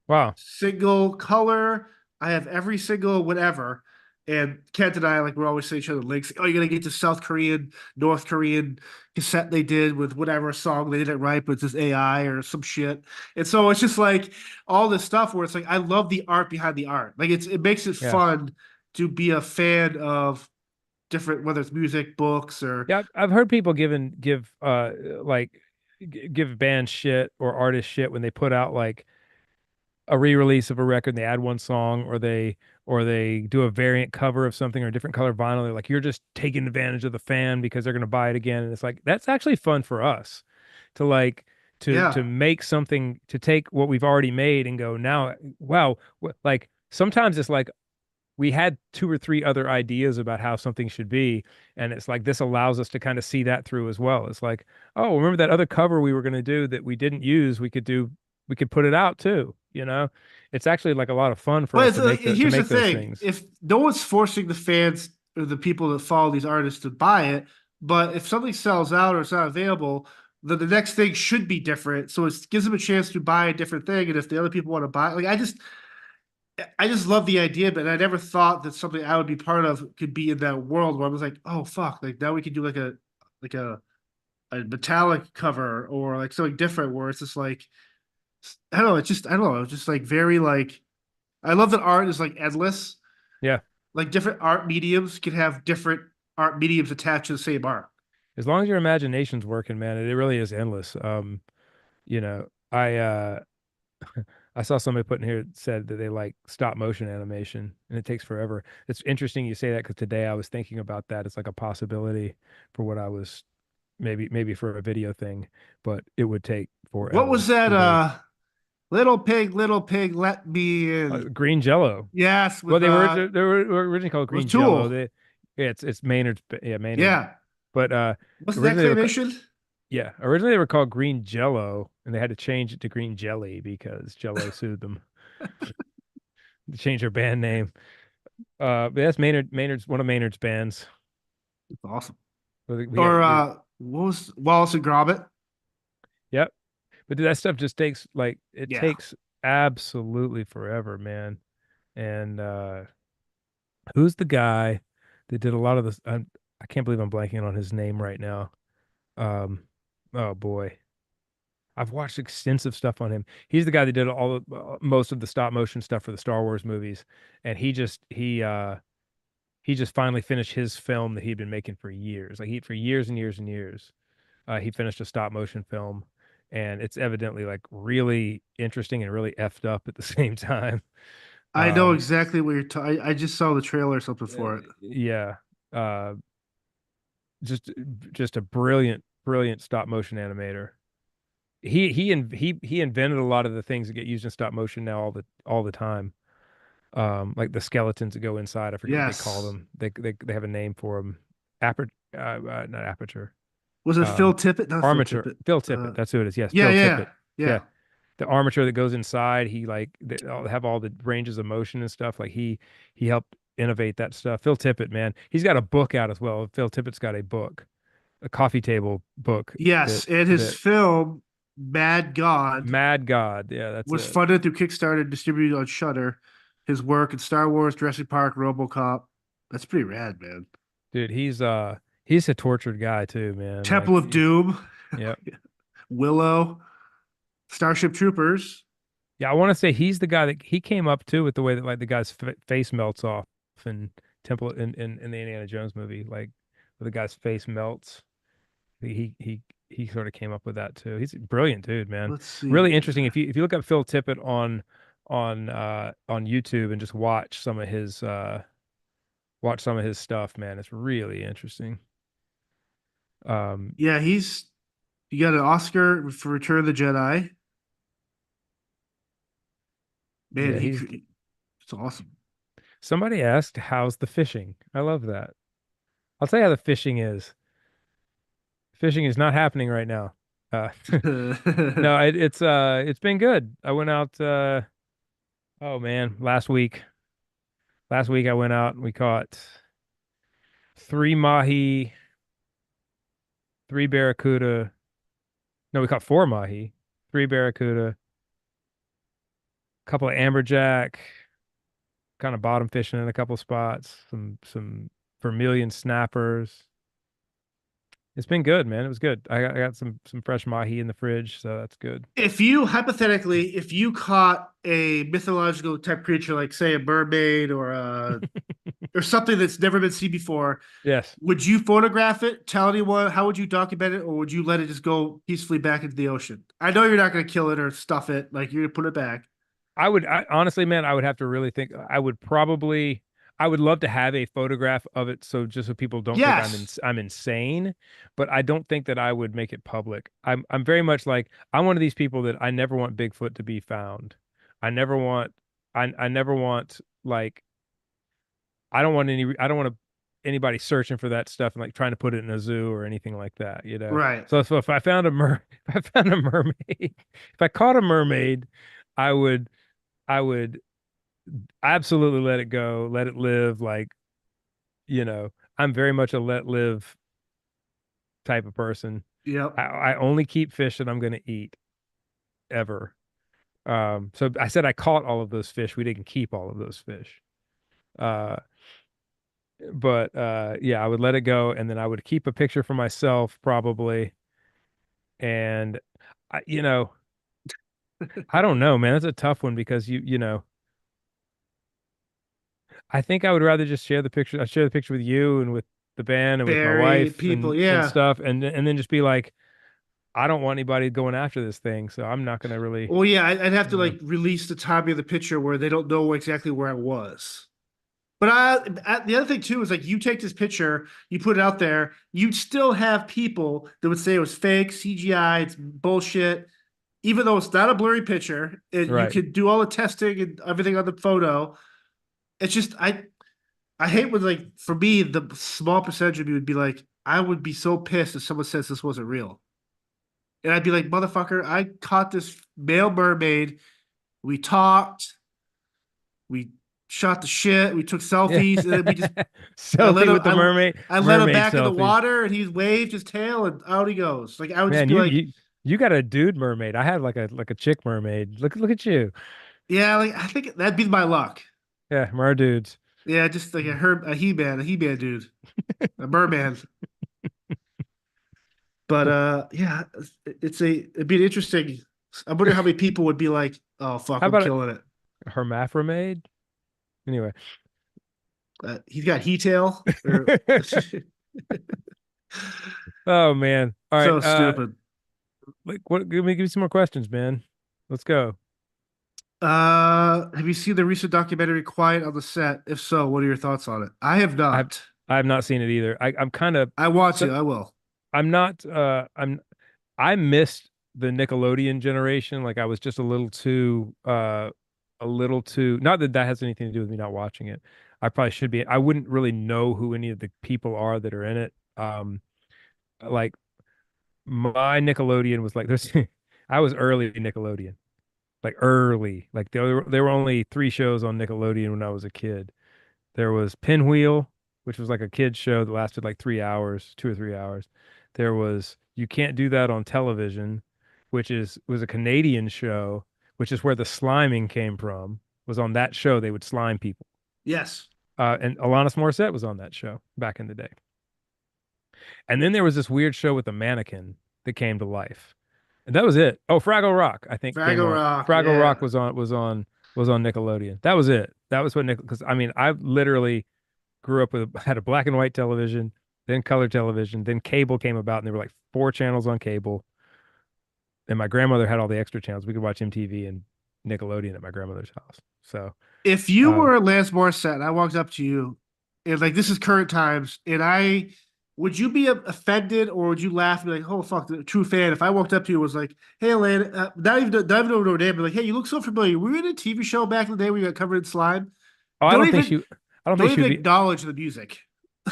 Wow. single color. I have every single whatever. And Kent and I, like, we're always saying each other links. Oh, you're gonna get the South Korean, North Korean cassette they did with whatever song they didn't write, but it's just AI or some shit. And so it's just like all this stuff where it's like I love the art behind the art. Like it makes it Yeah. fun to be a fan of different, whether it's music, books, or Yeah, I've heard people give like give bands shit or artists shit when they put out like a re-release of a record and they add one song, or they do a variant cover of something or a different color vinyl. They're like, you're just taking advantage of the fan because they're going to buy it again. And it's like that's actually fun for us to like to yeah. make something, to take what we've already made and go now, wow, like sometimes it's like we had two or three other ideas about how something should be, and it's like this allows us to kind of see that through as well. It's like, oh, remember that other cover we were going to do that we didn't use? We could put it out too. It's actually like a lot of fun for But us it's, like, to here's the make those thing: things. if no one's forcing the fans or the people that follow these artists to buy it, but if something sells out or it's not available, then the next thing should be different. So it gives them a chance to buy a different thing. And if the other people want to buy, like I just love the idea, but I never thought that something I would be part of could be in that world where I was like, oh fuck, like now we could do like a metallic cover or like something different where it's just like I don't know, it's just I don't know, it's just like very like I love that art is like endless. Yeah. like different art mediums can have different art mediums attached to the same art. As long as your imagination's working, man, it really is endless. You know, I saw somebody put in here that said that they like stop motion animation and it takes forever. It's interesting you say that because today I was thinking about that. It's like a possibility for what I was maybe for a video thing, but it would take What was forever that? to do. Little pig, let me in. Green Jello. Yes, Well, with they were originally called with Green Jello. Tool. They yeah, it's Maynard's yeah, Maynard. Yeah, But wasn't that originally they were claymation? yeah, originally they were called Green Jello and they had to change it to Green Jelly because Jello sued them to change their band name. But that's Maynard's one of Maynard's bands. It's awesome. We got Or what was Wallace and Gromit? yep. But dude, that stuff just takes like it Yeah, takes absolutely forever, man. And who's the guy that did a lot of this? I can't believe I'm blanking on his name right now. Um, oh boy, I've watched extensive stuff on him. He's the guy that did most of the stop motion stuff for the Star Wars movies, and he just finally finished his film that he'd been making for years. Like he for years and years and years. He finished a stop motion film, and it's evidently like really interesting and really effed up at the same time. I know Um, exactly what you're talking. I just saw the trailer or something for it. yeah, uh, just just a brilliant stop motion animator. He invented a lot of the things that get used in stop motion now all the time. Like the skeletons that go inside. I forget what they call Yes, them. They have a name for them. Aper not aperture. was it Phil Um, Tippett? Not Phil armature. Tippett. Phil Uh, Tippett. That's who it is. Yes, yeah, Phil yeah, Tippett. yeah. Yeah, the armature that goes inside. He like they all have all the ranges of motion and stuff. Like he helped innovate that stuff. Phil Tippett, man, he's got a book out as well. Phil Tippett's got a book, a coffee table book Yes, and his that film Mad God Mad God. Yeah, that's was it, funded through Kickstarter and distributed on Shudder. His work in Star Wars, Jurassic Park, RoboCop. That's pretty rad, man. dude. He's a tortured guy too, man. Temple of Doom, Yeah, Willow, Starship Troopers. yeah. I want to say he's the guy that he came up to with the way that like the guy's f face melts off in Temple in the Indiana Jones movie, like where the guy's face melts. He sort of came up with that too. He's a brilliant dude, man. Let's see. Really interesting. If you look up Phil Tippett on YouTube and just watch some of his stuff, man, it's really interesting. Um, Yeah, he got an Oscar for Return of the Jedi. Man, yeah, he's it's awesome. somebody asked, "How's the fishing?" I love that. I'll tell you how the fishing is. Fishing is not happening right now. Uh, no, it's been good. I went out. Oh man, last week. Last week I went out and we caught three mahi, three barracuda. No, we caught four mahi, three barracuda, a couple of amberjack, kind of bottom fishing in a couple of spots, some vermilion snappers. It's been good, man. It was good. I got some fresh mahi in the fridge, so that's good. If you hypothetically, if you caught a mythological type creature, like say a mermaid or something that's never been seen before, Yes. would you photograph it? Tell anyone? How would you document it, or would you let it just go peacefully back into the ocean? I know you're not going to kill it or stuff it. Like you're going to put it back. Honestly, man, I would have to really think. I would love to have a photograph of it, so just so people don't think Yes. I'm insane, but I don't think that I would make it public. I'm very much like I'm one of these people that I never want Bigfoot to be found. I never want, I never want like I don't want anybody searching for that stuff and like trying to put it in a zoo or anything like that, you know. Right. So if I found if I found a mermaid, if I caught a mermaid, I would. I would absolutely let it go, let it live. Like, I'm very much a let live type of person. Yep. I only keep fish that I'm going to eat ever. So I said I caught all of those fish. We didn't keep all of those fish. Uh, but yeah, I would let it go, and then I would keep a picture for myself probably. And I, I don't know, man. That's a tough one because I think I would rather just share the picture. I share the picture with you and with the band and with my Barry, wife people, and yeah. stuff, and then just be like, I don't want anybody going after this thing, so I'm not gonna really, Well, yeah, I'd have to you know. like release the timing of the picture where they don't know exactly where I was. But the other thing too is like you take this picture, you put it out there, you'd still have people that would say it was fake, CGI, it's bullshit. Even though it's not a blurry picture, you Right. could do all the testing and everything on the photo. It's just I hate when like for me the small percentage of me would be like I would be so pissed if someone says this wasn't real, and I'd be like motherfucker, I caught this male mermaid. We talked, we shot the shit, we took Yeah. selfies, and then we just I let Selfie him with the mermaid, I let him mermaid back in the selfie. water, and he waved his tail, and out he goes. Like I would just Man, be like, you got a dude mermaid. I had like a chick mermaid. Look at you. yeah, like I think that'd be my luck. Yeah, mer dudes. Yeah, just like a he man dude, a merman. But yeah, it'd be an interesting. I wonder how many people would be like, "Oh fuck, How I'm about killing it." a hermaphrodite? Anyway. He's got he tail, or Oh man. All right. so stupid. Like what give me some more questions, man. Let's go. Have you seen the recent documentary Quiet on the Set? If so, what are your thoughts on it? I have I've not. I've not seen it either. I'm kind of I want so to. I will. I'm not I missed the Nickelodeon generation. Like I was just a little too, not that that has anything to do with me not watching it. I probably should be. I wouldn't really know who any of the people are that are in it. Like my Nickelodeon was like this. I was early Nickelodeon, like early. Like there were only three shows on Nickelodeon when I was a kid. There was Pinwheel, which was like a kid's show that lasted like 3 hours, 2 or 3 hours. There was You Can't Do That on Television, which was a Canadian show, which is where the sliming came from. Was on that show they would slime people. Yes. And Alanis Morissette was on that show back in the day. And then there was this weird show with a mannequin that came to life. And that was it. Oh, Fraggle Rock, I think came Fraggle on. Rock. Fraggle Rock Yeah. was on Nickelodeon. That was it. That was what Nick because I mean, I literally grew up with had a black and white television, then color television, then cable came about and there were like four channels on cable. And my grandmother had all the extra channels. We could watch MTV and Nickelodeon at my grandmother's house. So, If you um, were Lance Morissette and I walked up to you and like this is current times, and I would you be offended or would you laugh and be like, "Oh fuck, the true fan"? If I walked up to you and was like, "Hey, Lance," not even over no name, but like, "Hey, you look so familiar. Were you in a TV show back in the day where you got covered in slime?" oh, Don't even I don't don't think she even would be. acknowledge the music.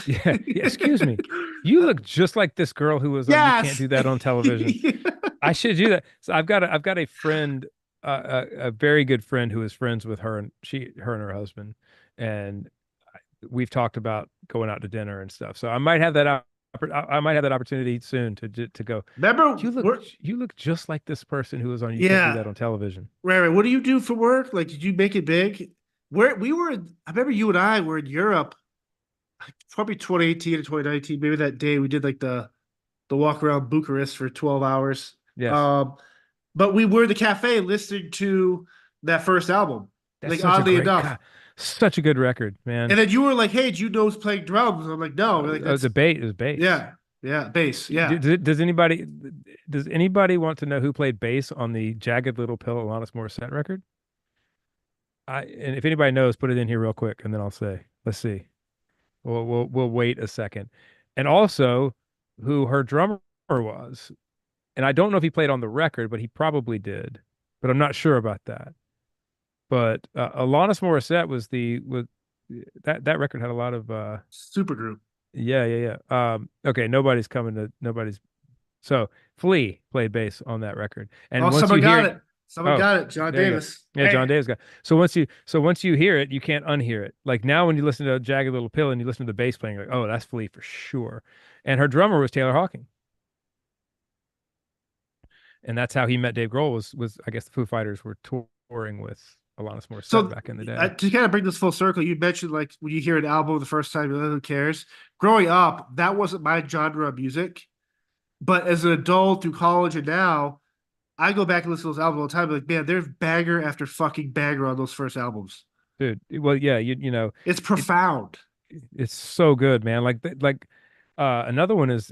Yeah, yeah. Excuse me. You look just like this girl who was on You Can't Yes. Do That on television. I should do that. So I've got a friend, a very good friend who is friends with her and her and her husband, and we've talked about going out to dinner and stuff. So I might have I might have that opportunity soon to go. Remember, You look just like this person who was on You Can't Do yeah, That on television. right. What do you do for work? Like, did you make it big? Where we were, I remember you and I were in Europe, probably 2018 to 2019. Maybe that day we did like the walk around Bucharest for 12 hours. Yes, Um, but we were in the cafe listening to that first album, that's like such a oddly great enough. God, such a good record, man. And then you were like, "Hey, do you know who's playing drums?" I'm like, "No." We're like, The "That's bass is bass. yeah, yeah, bass, yeah." Does anybody want to know who played bass on the Jagged Little Pill Alanis Morissette record? And if anybody knows, put it in here real quick, and then I'll say, let's see. We'll wait a second. And also, who her drummer was, and I don't know if he played on the record, but he probably did, but I'm not sure about that. But Alanis Morissette was that record had a lot of Super group. yeah. Okay, nobody's so Flea played bass on that record. Oh, And once someone you got hear it. Someone oh, got it. John there you go. Davis. Yeah, John Hey, Davis got. So once you hear it, you can't unhear it. Like now when you listen to Jagged Little Pill and you listen to the bass playing, you're like, oh, that's Flea for sure. And her drummer was Taylor Hawking. And that's how he met Dave Grohl was I guess the Foo Fighters were touring with Alanis Morissette so back in the day. to kind of bring this full circle, you mentioned like when you hear an album the first time, you're like, who cares? Growing up, that wasn't my genre of music. But as an adult through college and now, I go back and listen to those albums all the time. Like, man, there's banger after fucking banger on those first albums. dude. Well, yeah, you know, It's it profound. it's so good, man. Another one is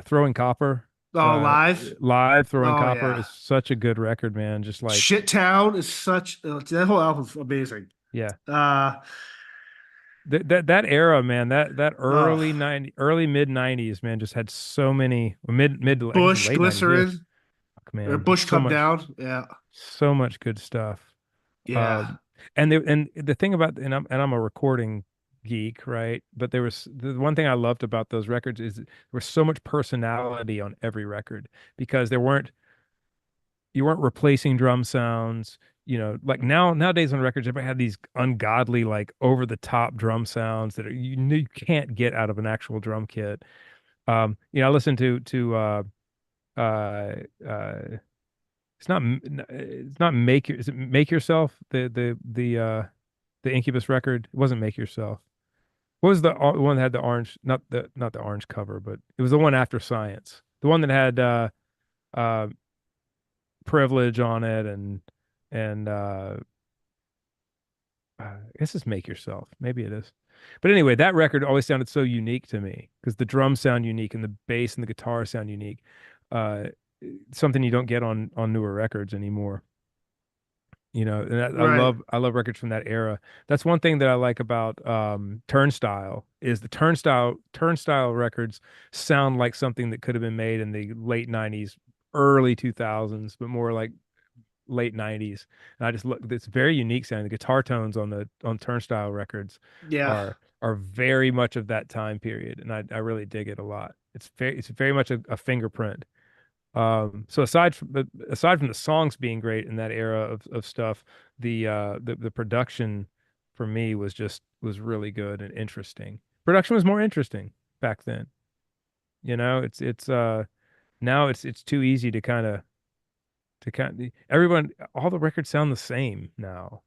Throwing Copper. Oh, Uh live. Live Throwing Oh Copper yeah. is such a good record, man. Just like, Shit Town is such that whole album's amazing. yeah. Uh That era, man, that oh, early mid 90s, man, just had so many mid I guess Bush late 90s, yeah. Glycerin Fuck, or man, Bush Come Down. Yeah. so much good stuff. Yeah. Um, and the thing about, and I'm a recording geek, right? But there was the one thing I loved about those records is there was so much personality on every record because there weren't you weren't replacing drum sounds. You know, like nowadays on records, everybody had these ungodly, like over the top drum sounds that you can't get out of an actual drum kit. I listened to uh uh it's not is it Make Yourself, the Incubus record. It wasn't Make Yourself. What was the one that had the orange, not the orange cover, but it was the one after Science, the one that had uh Privilege on it, and I guess it's Make Yourself. Maybe it is. But anyway, that record always sounded so unique to me because the drums sound unique and the bass and the guitar sound unique. Uh, Something you don't get on newer records anymore. You know, and Right. I love records from that era. That's one thing that I like about Turnstile is the Turnstile records sound like something that could have been made in the late 90s, early 2000s, but more like late 90s. And I just look, it's very unique sound. The guitar tones on Turnstile records Yeah. are very much of that time period, and I really dig it a lot. It's very much a fingerprint. So aside from the songs being great in that era of stuff, the production for me was really good and interesting. Production was more interesting back then. You know, it's now it's too easy to everyone, all the records sound the same now.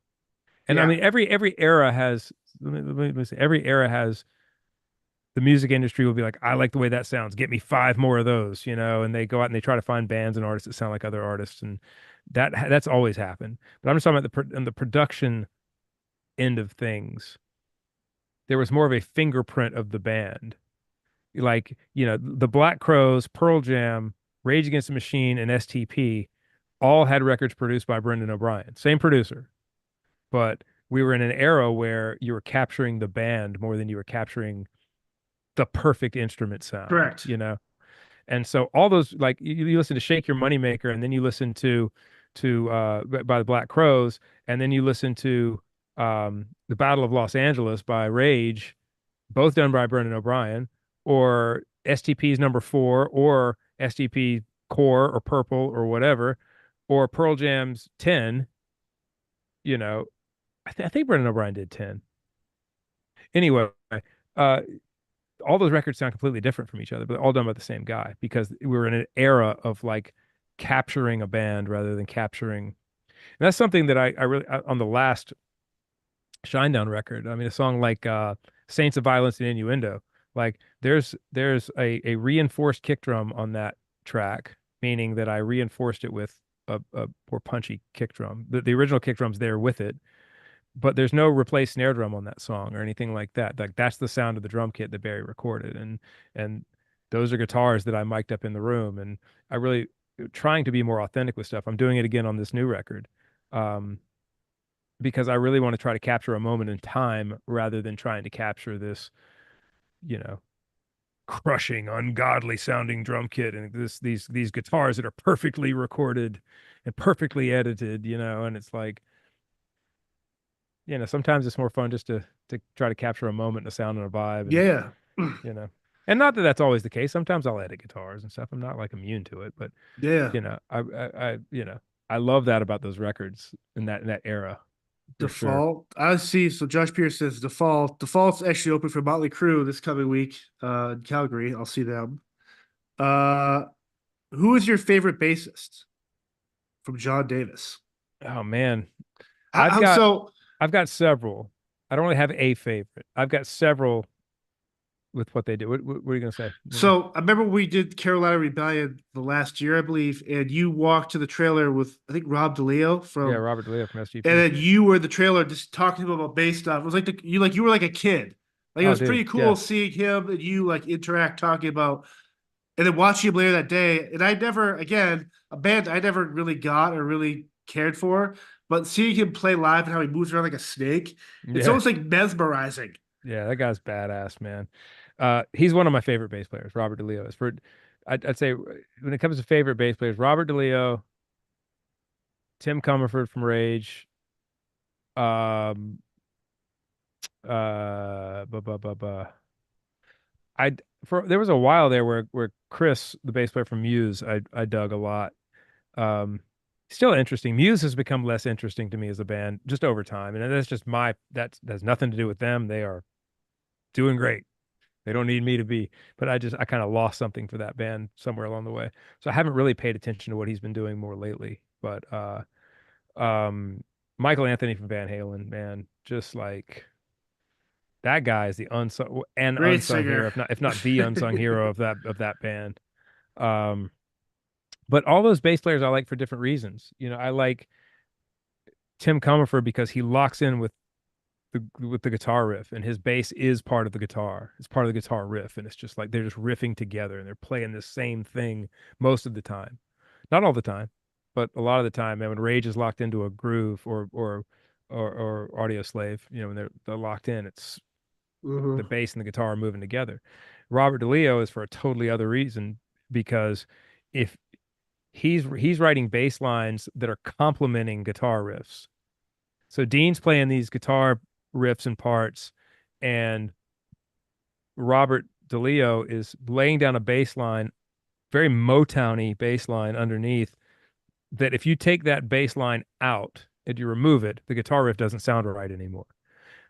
And I Yeah. mean every era has, let me say, every era has, the music industry will be like, I like the way that sounds. Get me five more of those, you know, and they go out and they try to find bands and artists that sound like other artists, and that's always happened. But I'm just talking about on the production end of things. There was more of a fingerprint of the band. Like, you know, the Black Crowes, Pearl Jam, Rage Against the Machine, and STP all had records produced by Brendan O'Brien. Same producer, but we were in an era where you were capturing the band more than you were capturing the perfect instrument sound, Correct. you know? And so all those, like, you listen to Shake Your Moneymaker, and then you listen to by the Black Crowes, and then you listen to The Battle of Los Angeles by Rage, both done by Brendan O'Brien, or STP's Number Four, or STP Core or Purple or whatever, or Pearl Jam's 10, you know. I think Brendan O'Brien did 10. Anyway, uh all those records sound completely different from each other, but all done by the same guy because we were in an era of like capturing a band rather than capturing. And that's something that I really, on the last Shinedown record. I mean, a song like Saints of Violence and Innuendo, like there's a reinforced kick drum on that track, meaning that I reinforced it with a more punchy kick drum. The original kick drum's there with it, but there's no replaced snare drum on that song or anything like that. Like that's the sound of the drum kit that Barry recorded, and those are guitars that I mic'd up in the room, and I really trying to be more authentic with stuff. I'm doing it again on this new record, um, because I really want to try to capture a moment in time rather than trying to capture this, you know, crushing, ungodly sounding drum kit and these guitars that are perfectly recorded and perfectly edited, you know, and it's like, sometimes it's more fun just to try to capture a moment, and a sound, and a vibe, and Yeah. you know, and not that that's always the case. Sometimes I'll edit guitars and stuff. I'm not like immune to it, but Yeah. I love that about those records in that era for sure. Default. I see. So Josh Pierce says Default. Default's actually open for Motley Crue this coming week in Calgary. I'll see them. Uh who is your favorite bassist from John Davis? Oh man, How, I've how got so I've got several. I don't really have a favorite. I've got several with what they do. What are you gonna say? So I remember we did Carolina Rebellion the last year, I believe, and you walked to the trailer with I think Rob DeLeo Yeah, from, Robert DeLeo from and SGP. then you were in the trailer just talking to him about bass stuff. It was like you were like a kid. Like it Oh, was dude, pretty yeah, cool seeing him and you like interact talking about, and then watching him later that day. And I never, again, a band I never really got or really cared for, but seeing him play live and how he moves around like a snake, it's yeah, almost like mesmerizing. yeah. That guy's badass, man. He's one of my favorite bass players. Robert DeLeo is for. I'd say when it comes to favorite bass players, Robert DeLeo, Tim Comerford from Rage, um, bu- bu- bu- bu- I for there was a while there where Chris, the bass player from Muse, I dug a lot. Um, Still interesting. Muse has become less interesting to me as a band just over time, and that's just that has nothing to do with them. They are doing great. They don't need me to be, but I kind of lost something for that band somewhere along the way. So I haven't really paid attention to what he's been doing more lately. But um, Michael Anthony from Van Halen, man, just like that guy is the Great unsung hero, singer. if not the unsung hero of that band. Um, but all those bass players I like for different reasons. You know, I like Tim Comerford because he locks in with the guitar riff, and his bass is part of the guitar. It's part of the guitar riff, and it's just like they're just riffing together and they're playing the same thing most of the time. Not all the time, but a lot of the time. And when Rage is locked into a groove or Audio Slave, you know, when they're locked in, it's Hmm. the bass and the guitar are moving together. Robert DeLeo is for a totally other reason because if he's writing bass lines that are complementing guitar riffs. So Dean's playing these guitar riffs and parts, and Robert DeLeo is laying down a bass line, very Motowny bass line underneath. That if you take that bass line out and you remove it, the guitar riff doesn't sound right anymore.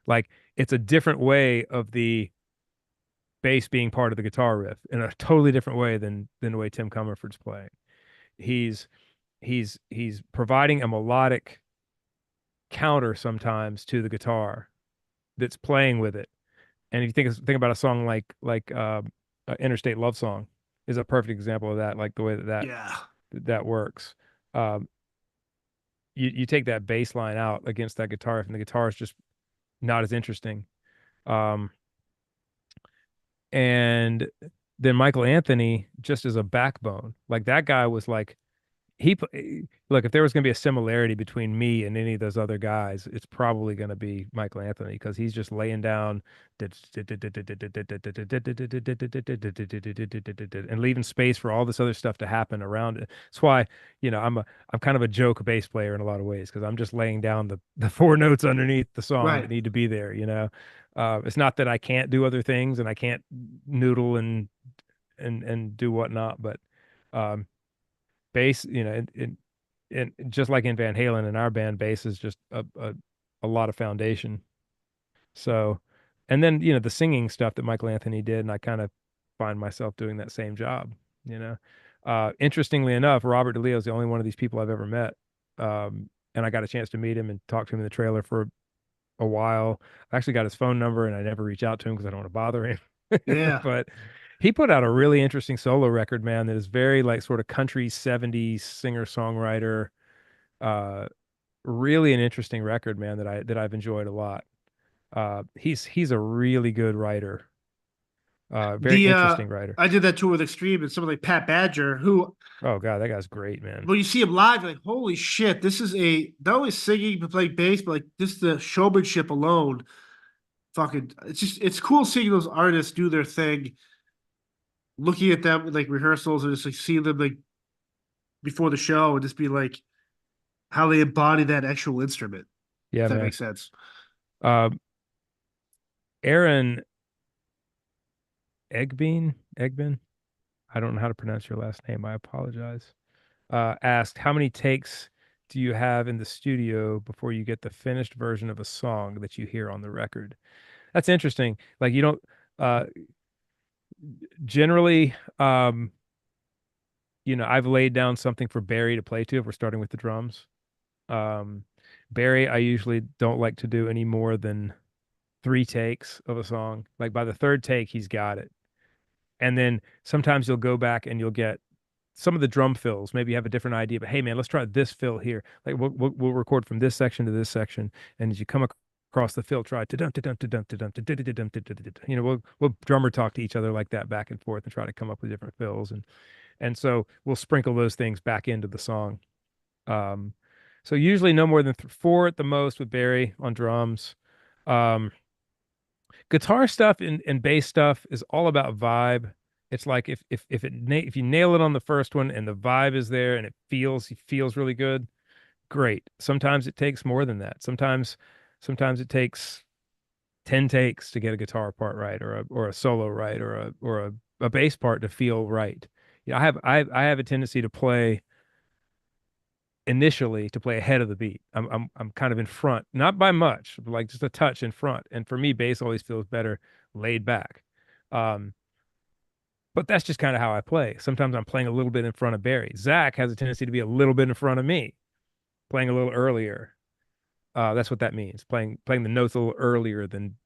Like it's a different way of the bass being part of the guitar riff in a totally different way than the way Tim Comerford's playing. He's he's providing a melodic counter sometimes to the guitar that's playing with it. And if you think about a song like Interstate Love Song is a perfect example of that, like the way Yeah. that works. Um, you take that bass line out against that guitar riff, and the guitar is just not as interesting. Um, and then Michael Anthony just as a backbone, like that guy was like look, if there was going to be a similarity between me and any of those other guys, it's probably going to be Michael Anthony because he's just laying down and leaving space for all this other stuff to happen around it. That's why, you know, I'm kind of a joke bass player in a lot of ways because I'm just laying down the four notes underneath the song that Right. need to be there, you know. It's not that I can't do other things and I can't noodle and do whatnot, but um bass, you know, and just like in Van Halen in our band, bass is just a lot of foundation. So, and then, you know, the singing stuff that Michael Anthony did, and I kind of find myself doing that same job, you know. Interestingly enough, Robert DeLeo is the only one of these people I've ever met. And I got a chance to meet him and talk to him in the trailer for a while. I actually got his phone number and I never reach out to him because I don't want to bother him. Yeah. But he put out a really interesting solo record, man, that is very like sort of country 70s singer-songwriter. Uh, Really an interesting record, man, that I've enjoyed a lot. He's a really good writer. Very The interesting writer. I did that tour with Extreme and someone like Pat Badger, who Oh God, that guy's great, man. when you see him live, you're like, holy shit, this is a not only singing but playing bass, but like just the showmanship alone. Fucking it's cool seeing those artists do their thing, looking at them in like rehearsals and just like seeing them like before the show and just be like how they embody that actual instrument, if Yeah, that man. makes sense. Uh, Aaron Egbin. I don't know how to pronounce your last name. I apologize. Asked, how many takes do you have in the studio before you get the finished version of a song that you hear on the record? That's interesting. Like you don't uh generally you know, I've laid down something for Barry to play to if we're starting with the drums. Um Barry, I usually don't like to do any more than three takes of a song. Like by the third take, he's got it. And then sometimes you'll go back and you'll get some of the drum fills. Maybe you have a different idea, but hey man, let's try this fill here. Like we'll record from this section to this section, and as you come across the fill, try to dum to dum to dum to dum to dum to. You know, we'll drummer talk to each other like that back and forth and try to come up with different fills, and so we'll sprinkle those things back into the song. Um, so usually no more than four at the most with Barry on drums. Um, Guitar stuff and bass stuff is all about vibe. It's like if you nail it on the first one and the vibe is there and it feels really good, great. Sometimes it takes more than that. Sometimes it takes 10 takes to get a guitar part right or a solo right or a bass part to feel right. Yeah, I have a tendency to play initially to play ahead of the beat. I'm kind of in front, not by much, but like just a touch in front. And for me, bass always feels better laid back. Um, but that's just kind of how I play. Sometimes I'm playing a little bit in front of Barry. Zach has a tendency to be a little bit in front of me, playing a little earlier. That's what that means. Playing the notes a little earlier than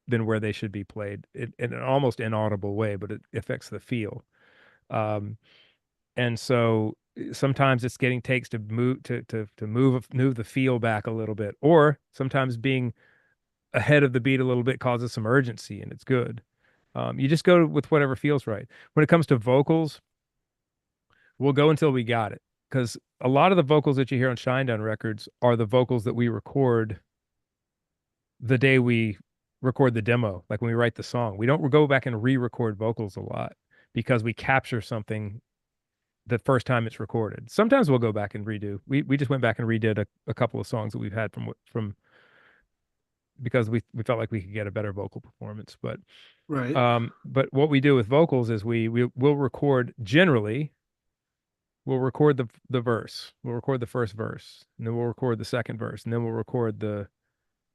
where they should be played in an almost inaudible way, but it affects the feel. Um, and so sometimes it's getting takes to move the feel back a little bit, or sometimes being ahead of the beat a little bit causes some urgency, and it's good. You just go with whatever feels right. When it comes to vocals, we'll go until we got it, because a lot of the vocals that you hear on Shinedown records are the vocals that we record the day we record the demo, like when we write the song. We don't go back and re-record vocals a lot because we capture something the first time it's recorded. Sometimes we'll go back and redo. We just went back and redid a couple of songs that we've had from because we felt like we could get a better vocal performance. Right. But what we do with vocals is we'll record generally. We'll record the verse. We'll record the first verse, and then we'll record the second verse, and then we'll record the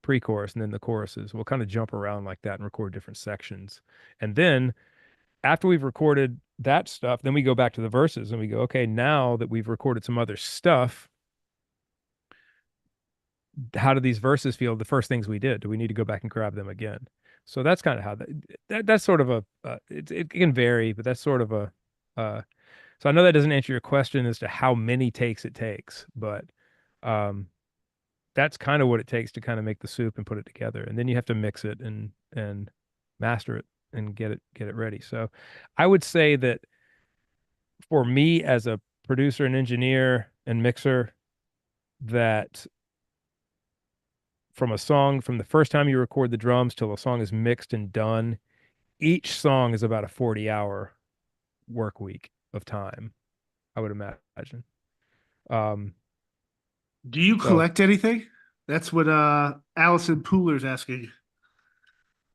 pre-chorus, and then the choruses. We'll kind of jump around like that and record different sections. And then after we've recorded that stuff, then we go back to the verses and we go, okay, now that we've recorded some other stuff, how do these verses feel? The first things we did, do we need to go back and grab them again? So that's kind of how that's sort of it can vary, but that's sort of uh, so I know that doesn't answer your question as to how many takes it takes, but um, that's kind of what it takes to kind of make the soup and put it together. And then you have to mix it and master it and get it ready. So I would say that for me as a producer and engineer and mixer, that from the first time you record the drums till a song is mixed and done, each song is about a 40-hour work week of time, I would imagine. Um, Do you so collect anything? That's what Allison Pooler's asking.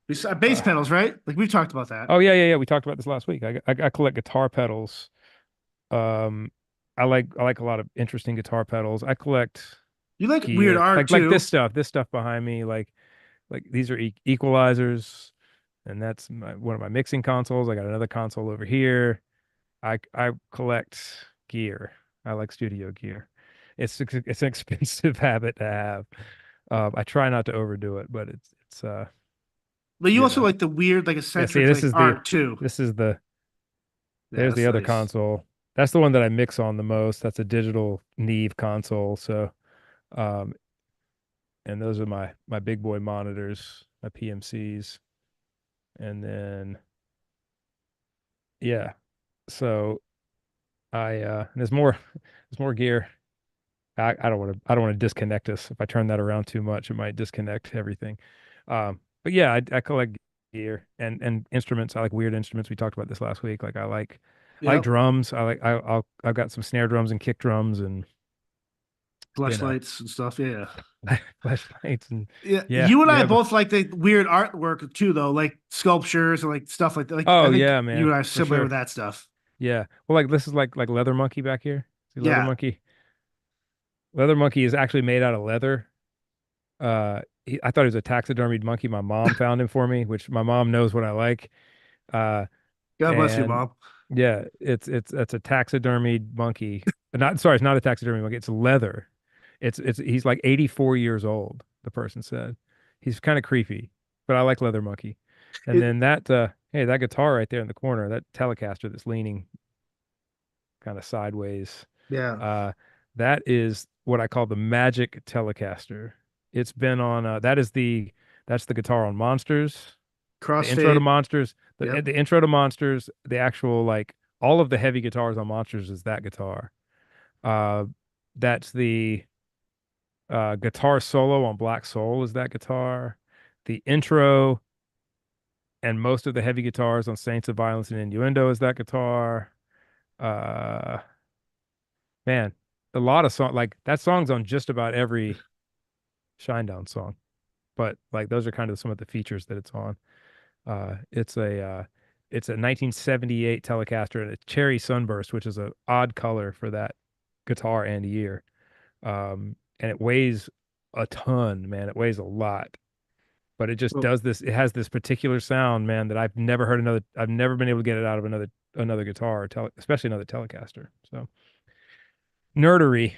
Bass uh, pedals, right? Like we've talked about that. oh yeah, we talked about this last week. I collect guitar pedals. Um, I like a lot of interesting guitar pedals. I collect You like weird gear, art like too. this stuff behind me, like these are equalizers, and that's one of my mixing consoles. I got another console over here. I collect gear. I like studio gear. It's an expensive habit to have. I try not to overdo it, but it's But you you also know. like the weird, like Yeah, see, eccentric, like art too. this is the Yeah, there's the that's other nice. console. That's the one that I mix on the most. That's a digital Neve console. So um and those are my big boy monitors, my PMCs. And then yeah. So and there's more gear. I don't want to disconnect us. If I turn that around too much, it might disconnect everything. But yeah, I collect gear and instruments. I like weird instruments. We talked about this last week. Like I like Yep. drums. I've got some snare drums and kick drums and you know Flashlights and stuff. Yeah. flashlights and Yeah. yeah, You and I yeah. But both like the weird artwork too, though, like sculptures and like stuff like that. Like I oh think yeah, you man, and I are for similar with sure. that stuff. Yeah. Well, like this is like Leather Monkey back here. See Leather Yeah. Monkey? Leather Monkey is actually made out of leather. I thought he was a taxidermied monkey. My mom found him for me, which my mom knows what I like. Uh, God bless you, and mom. yeah, it's a taxidermied monkey. Not sorry, it's not a taxidermy monkey. It's leather. He's like 84 years old, the person said. He's kind of creepy. but I like Leather Monkey. And It, then hey, that guitar right there in the corner, that Telecaster that's leaning kind of sideways, yeah, uh, that is what I call the Magic Telecaster. It's been on, that's the guitar on Monsters, the intro to crossfade. Monsters, Yep. the intro to Monsters, the actual, like, all of the heavy guitars on Monsters is that guitar. Uh, that's the guitar solo on Black Soul is that guitar. The intro and most of the heavy guitars on Saints of Violence and Innuendo is that guitar. Uh, man, a lot of song like that song's on just about every Shinedown song. But like those are kind of some of the features that it's on. Uh, it's a uh, it's a 1978 Telecaster and a cherry sunburst, which is a odd color for that guitar and ear. And it weighs a ton, man. It weighs a lot, but it just Well, does this. It has this particular sound, man, that I've never heard another. I've never been able to get it out of another guitar, or especially another Telecaster. So nerdery,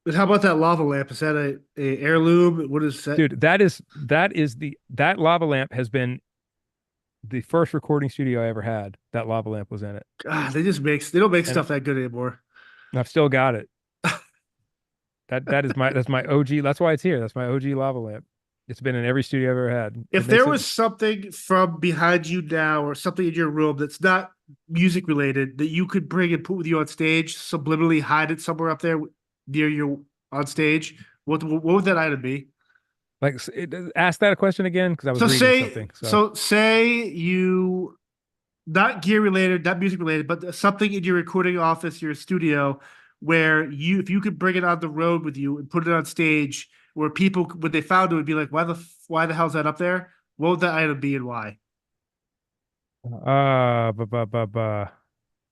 but how about that lava lamp? Is that a heirloom? What is that? dude. That lava lamp has been the first recording studio I ever had. That lava lamp was in it, God, they don't make and stuff that good anymore. I've still got it. That's my OG. That's why it's here. That's my OG lava lamp. It's been in every studio I've ever had. If And they there said was something from behind you now or something in your room that's not music related that you could bring and put with you on stage, subliminally hide it somewhere up there near you on stage, what would that item be? like ask that a question again because I was So reading say something. So so say you not gear related, not music related, but something in your recording office, your studio, where you if you could bring it on the road with you and put it on stage, where people when they found it would be like, why the hell's that up there? What would that item be and why? Bah.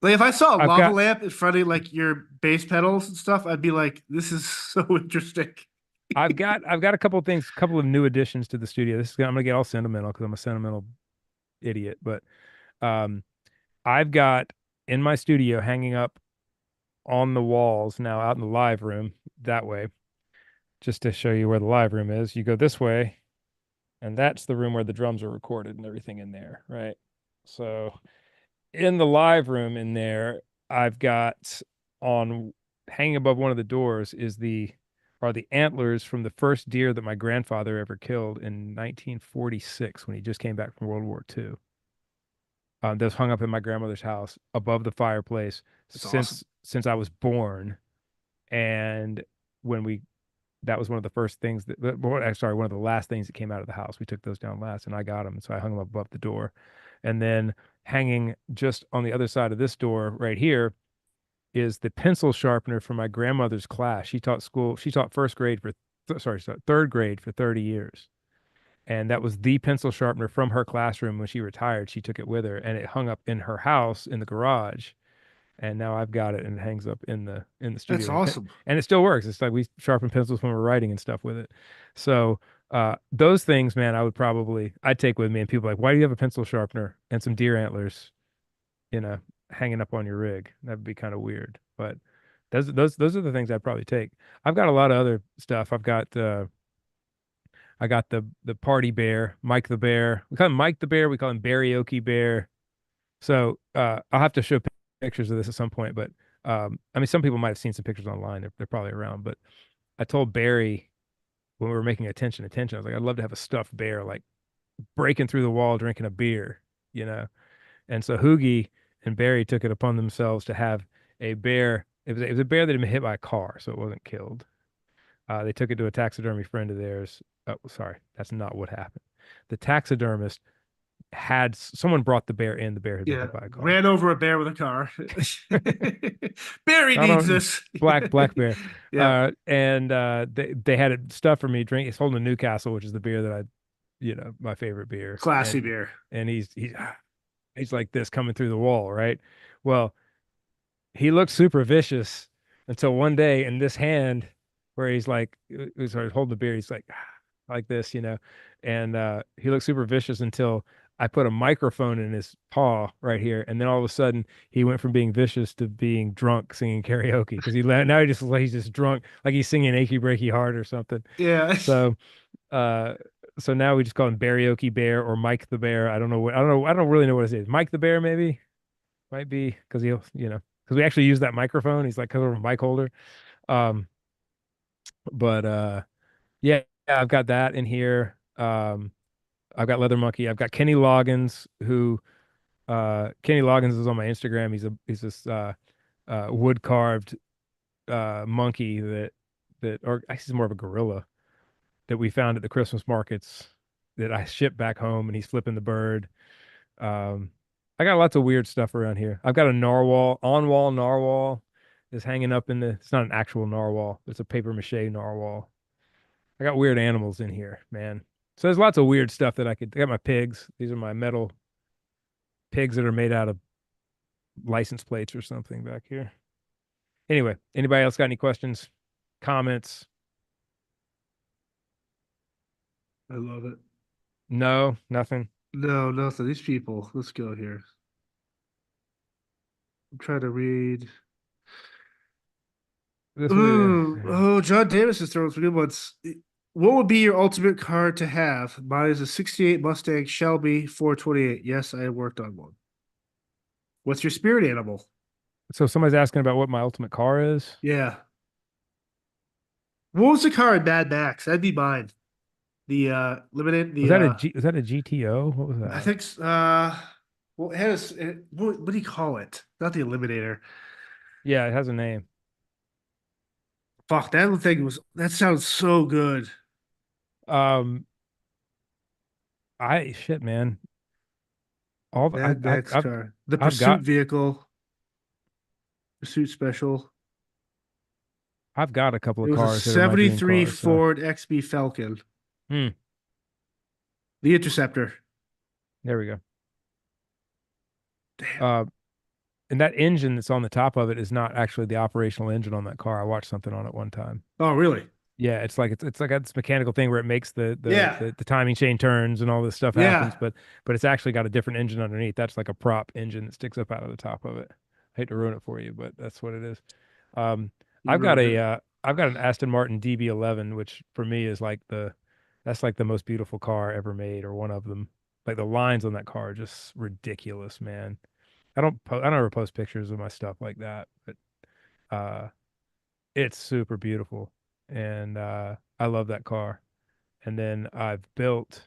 Like if I saw a I've lava got lamp in front of like your bass pedals and stuff, I'd be like, this is so interesting. I've got a couple of things, a couple of new additions to the studio. I'm gonna get all sentimental because I'm a sentimental idiot. But um, I've got in my studio hanging up on the walls now out in the live room that way, just to show you where the live room is. You go this way, and that's the room where the drums are recorded and everything in there, right? So in the live room in there, I've got on hanging above one of the doors is the are the antlers from the first deer that my grandfather ever killed in 1946 when he just came back from World War II. That was hung up in my grandmother's house above the fireplace That's awesome. since I was born. And when we that was one of the first things sorry, one of the last things that came out of the house. We took those down last, and I got them, and so I hung them up above the door. And then hanging just on the other side of this door right here is the pencil sharpener from my grandmother's class. She taught first grade for, third grade for 30 years. And that was the pencil sharpener from her classroom when she retired. She took it with her, and it hung up in her house in the garage. And now I've got it, and it hangs up in the That's studio, awesome. and it still works. It's like we sharpen pencils when we're writing and stuff with it. So those things, man, I'd take with me. And people are like, why do you have a pencil sharpener and some deer antlers, you know, hanging up on your rig? That'd be kind of weird. But those are the things I'd probably take. I've got a lot of other stuff. I got the party bear, Mike the bear. We call him Mike the bear. We call him Barryoki bear. So I'll have to show pictures of this at some point. But I mean, some people might have seen some pictures online. They're probably around. But I told Barry when we were making attention, I was like, I'd love to have a stuffed bear like breaking through the wall, drinking a beer, you know. And so Hoogie and Barry took it upon themselves to have a bear. It was a bear that had been hit by a car, so it wasn't killed. They took it to a taxidermy friend of theirs. Oh, sorry, that's not what happened. The taxidermist had someone brought the bear in. The bear had been Yeah, hit by a car. ran over a bear with a car. Barry Not needs on this. black bear. Yeah, And they had it stuff for me. Drink. He's holding a Newcastle, which is the beer that my favorite beer. classy beer. And he's like this coming through the wall, right? Well, he looked super vicious until one day in this hand where he's like, he's holding the beer. He's like this, and he looked super vicious until I put a microphone in his paw right here, and then all of a sudden he went from being vicious to being drunk singing karaoke because now he's just drunk, like he's singing "Achy Breaky Heart" or something. Yeah. So, uh, So now we just call him Barioki Bear or Mike the Bear. I don't know what I don't know. I don't really know what it is. Mike the Bear maybe might be because he'll because we actually use that microphone. He's like kind of a mic holder. Um, but yeah, I've got that in here. I've got Leather Monkey. I've got Kenny Loggins, who Kenny Loggins is on my Instagram. He's this wood carved monkey that or actually he's more of a gorilla that we found at the Christmas markets that I shipped back home, and he's flipping the bird. Um, I got lots of weird stuff around here. I've got a narwhal, on wall narwhal is hanging up in the. It's not an actual narwhal. It's a paper mache narwhal. I got weird animals in here, man. So there's lots of weird stuff that I got my pigs. These are my metal pigs that are made out of license plates or something back here. Anyway, anybody else got any questions, comments? I love it. No, nothing. No, nothing. These people. Let's go here. I'm trying to read. This would be Ooh, oh, John Davis is throwing some good ones. What would be your ultimate car to have? Mine is a 68 Mustang Shelby 428. Yes, I have worked on one. What's your spirit animal? so somebody's asking about what my ultimate car is. Yeah. What was the car in Mad Max? That'd be mine. The limited, Was that a GTO? What was I that? think well it has what do you call it? Not the Eliminator. Yeah, it has a name. Fuck, that thing was that sounds so good. Um, I shit, man. All the, Mad Max car. The I've pursuit got vehicle, pursuit special. I've got a couple It of was a cars that are my dream 73 cars. So, Ford XB Falcon. hmm, The Interceptor. there we go. Damn. Uh, and that engine that's on the top of it is not actually the operational engine on that car. I watched something on it one time. Oh, really? Yeah, it's like this mechanical thing where it makes Yeah. the timing chain turns and all this stuff happens, Yeah. but it's actually got a different engine underneath. That's like a prop engine that sticks up out of the top of it. I hate to ruin it for you, but that's what it is. Um, You ruined it. I've got an Aston Martin DB11, which for me is like that's like the most beautiful car ever made, or one of them. Like the lines on that car are just ridiculous, man. I don't ever post pictures of my stuff like that, but uh, it's super beautiful, and I love that car. And then I built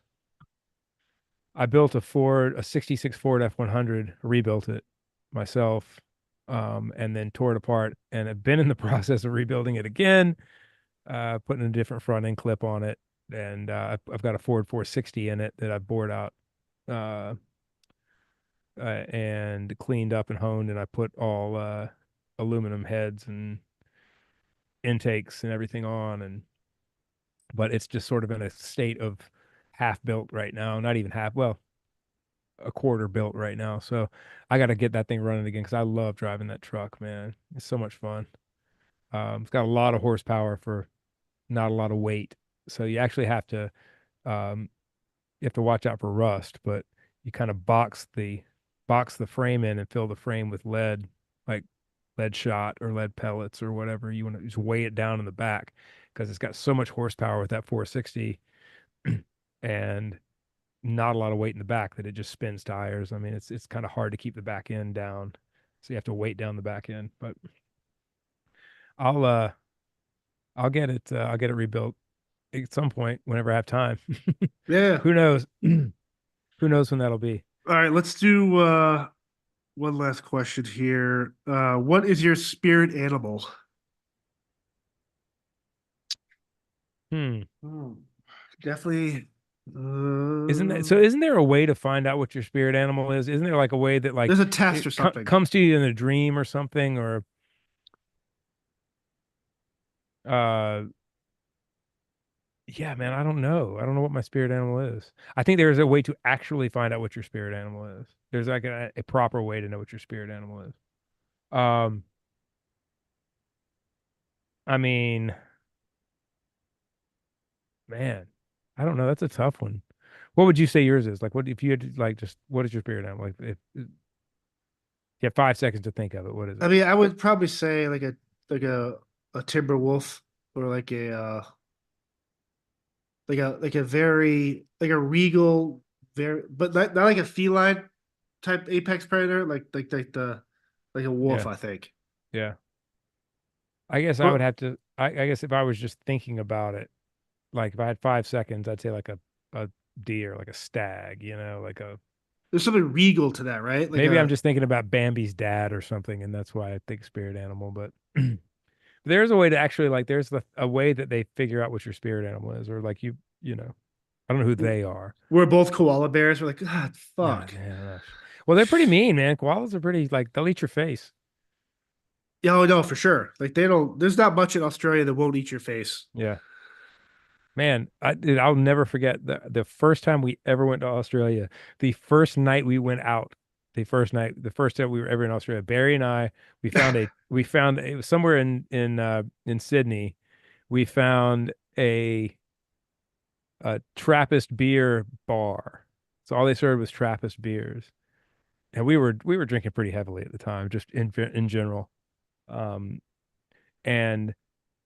a 66 Ford F100, rebuilt it myself, and then tore it apart, and have been in the process of rebuilding it again, putting a different front end clip on it, and I've got a Ford 460 in it that I bored out, uh, and cleaned up and honed, and I put all aluminum heads and intakes and everything on, and but it's just sort of in a state of half built right now, not even half, well, a quarter built right now. So I got to get that thing running again because I love driving that truck, man. It's so much fun. It's got a lot of horsepower for not a lot of weight. So you actually um, you have to watch out for rust, but you kind of box the frame in and fill the frame with lead, like lead shot or lead pellets or whatever. You want to just weigh it down in the back because it's got so much horsepower with that 460 and not a lot of weight in the back that it just spins tires. I mean, it's kind of hard to keep the back end down. So you have to weight down the back end, but I'll uh I'll get it rebuilt at some point whenever I have time. Yeah. Who knows? Who knows when that'll be? All right, let's do one last question here. What is your spirit animal? Hmm. Hmm. Definitely. Isn't there a way to find out what your spirit animal is? Isn't there like a way that like There's a test or something. comes to you in a dream or something or uh yeah, man, I don't know. I don't know what my spirit animal is. I think there's a way to actually find out what your spirit animal is. There's like a proper way to know what your spirit animal is. Um, I mean, man, I don't know. That's a tough one. What would you say yours is? Like, what if you had to, like just what is your spirit animal? Like, if you have 5 seconds to think of it, what is I it? mean, I would probably say like a timber wolf or like like a very like a regal, very but not like a feline type apex predator, like the like a wolf, Yeah. I think. Yeah. I guess I would But have to, I guess if I was just thinking about it, like if I had 5 seconds, I'd say like a deer, like a stag, like a, there's something regal to that, right? Like maybe I'm a just thinking about Bambi's dad or something, and that's why I think spirit animal. But there's a way to actually like, a way that they figure out what your spirit animal is, or like I don't know who they are. we're both koala bears. We're like, God, Yeah, fuck. man. Well, they're pretty mean, man. Koalas are pretty like they'll eat your face. Yeah, oh no, for sure. Like they don't. There's not much in Australia that won't eat your face. Yeah. Man, dude, I'll never forget the first time we ever went to Australia. The first night we went out, the first time we were ever in Australia. Barry and I, we found it was somewhere in Sydney. We found a Trappist beer bar. So all they served was Trappist beers, and we were drinking pretty heavily at the time, just in general. Um, and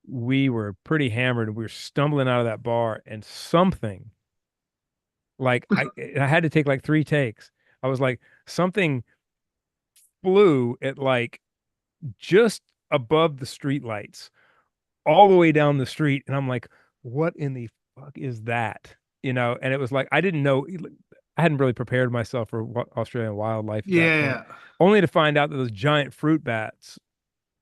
we were pretty hammered, and we were stumbling out of that bar, and something. Like I had to take like 3 takes. I was like, something flew at like just above the street lights, all the way down the street. And I'm like, what in the fuck is that? And it was like, I didn't know, I hadn't really prepared myself for Australian wildlife at that point, Yeah, only to find out that those giant fruit bats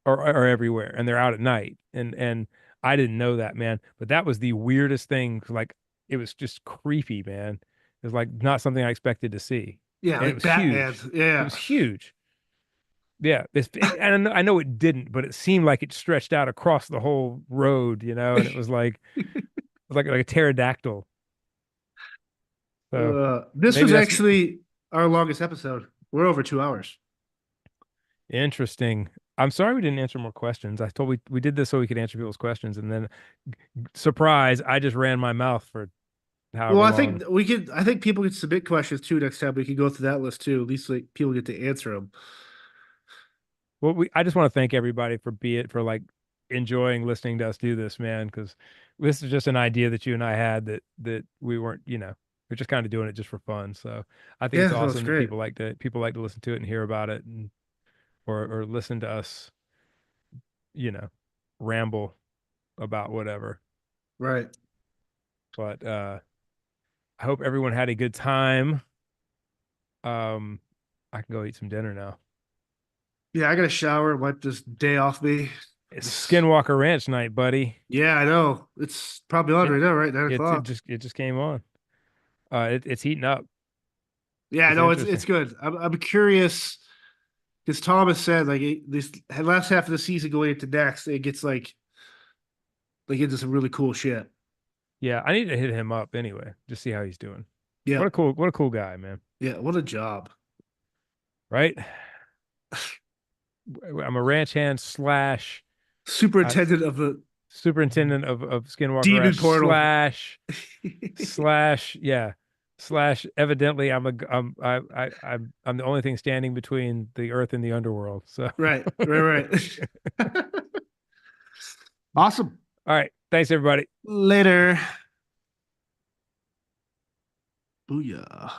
are everywhere and they're out at night. And I didn't know that, man. But that was the weirdest thing. Like it was just creepy, man. It was like not something I expected to see. yeah, And it like was Batman. huge. It was Yeah, huge. Yeah, and I know it didn't, but it seemed like it stretched out across the whole road, and it was like a pterodactyl. So this maybe was that's actually our longest episode. We're over 2 hours. interesting. I'm sorry we didn't answer more questions. I told we did this so we could answer people's questions, and then surprise, I just ran my mouth for Well, however I long. think we could. I think people could submit questions too next time. We could go through that list too. At least like people get to answer them. Well, I just want to thank everybody for like enjoying listening to us do this, man, because this is just an idea that you and I had that we weren't, we're just kind of doing it just for fun. So I think Yeah, it's that was awesome that great. people like to listen to it and hear about it and or listen to us, you know, ramble about whatever. Right. But I hope everyone had a good time. Um, I can go eat some dinner now. Yeah, I got to shower, wipe this day off me. It's This, Skinwalker Ranch night, buddy. yeah, I know. It's probably on It right now, right? Nine it o'clock. just came on. It's heating up. Yeah, I It's know. It's interesting. good. I'm curious because Thomas said like this last half of the season going into next, it gets like into some really cool shit. Yeah, I need to hit him up anyway, just see how he's doing. Yeah, What a cool guy, man. yeah. What a job. Right? I'm a ranch hand slash uh, Superintendent of the superintendent of Skinwalker demon Ranch portal. slash yeah slash evidently I'm the only thing standing between the earth and the underworld. So Right, right, right. Awesome. all right, thanks everybody. Later. Booyah.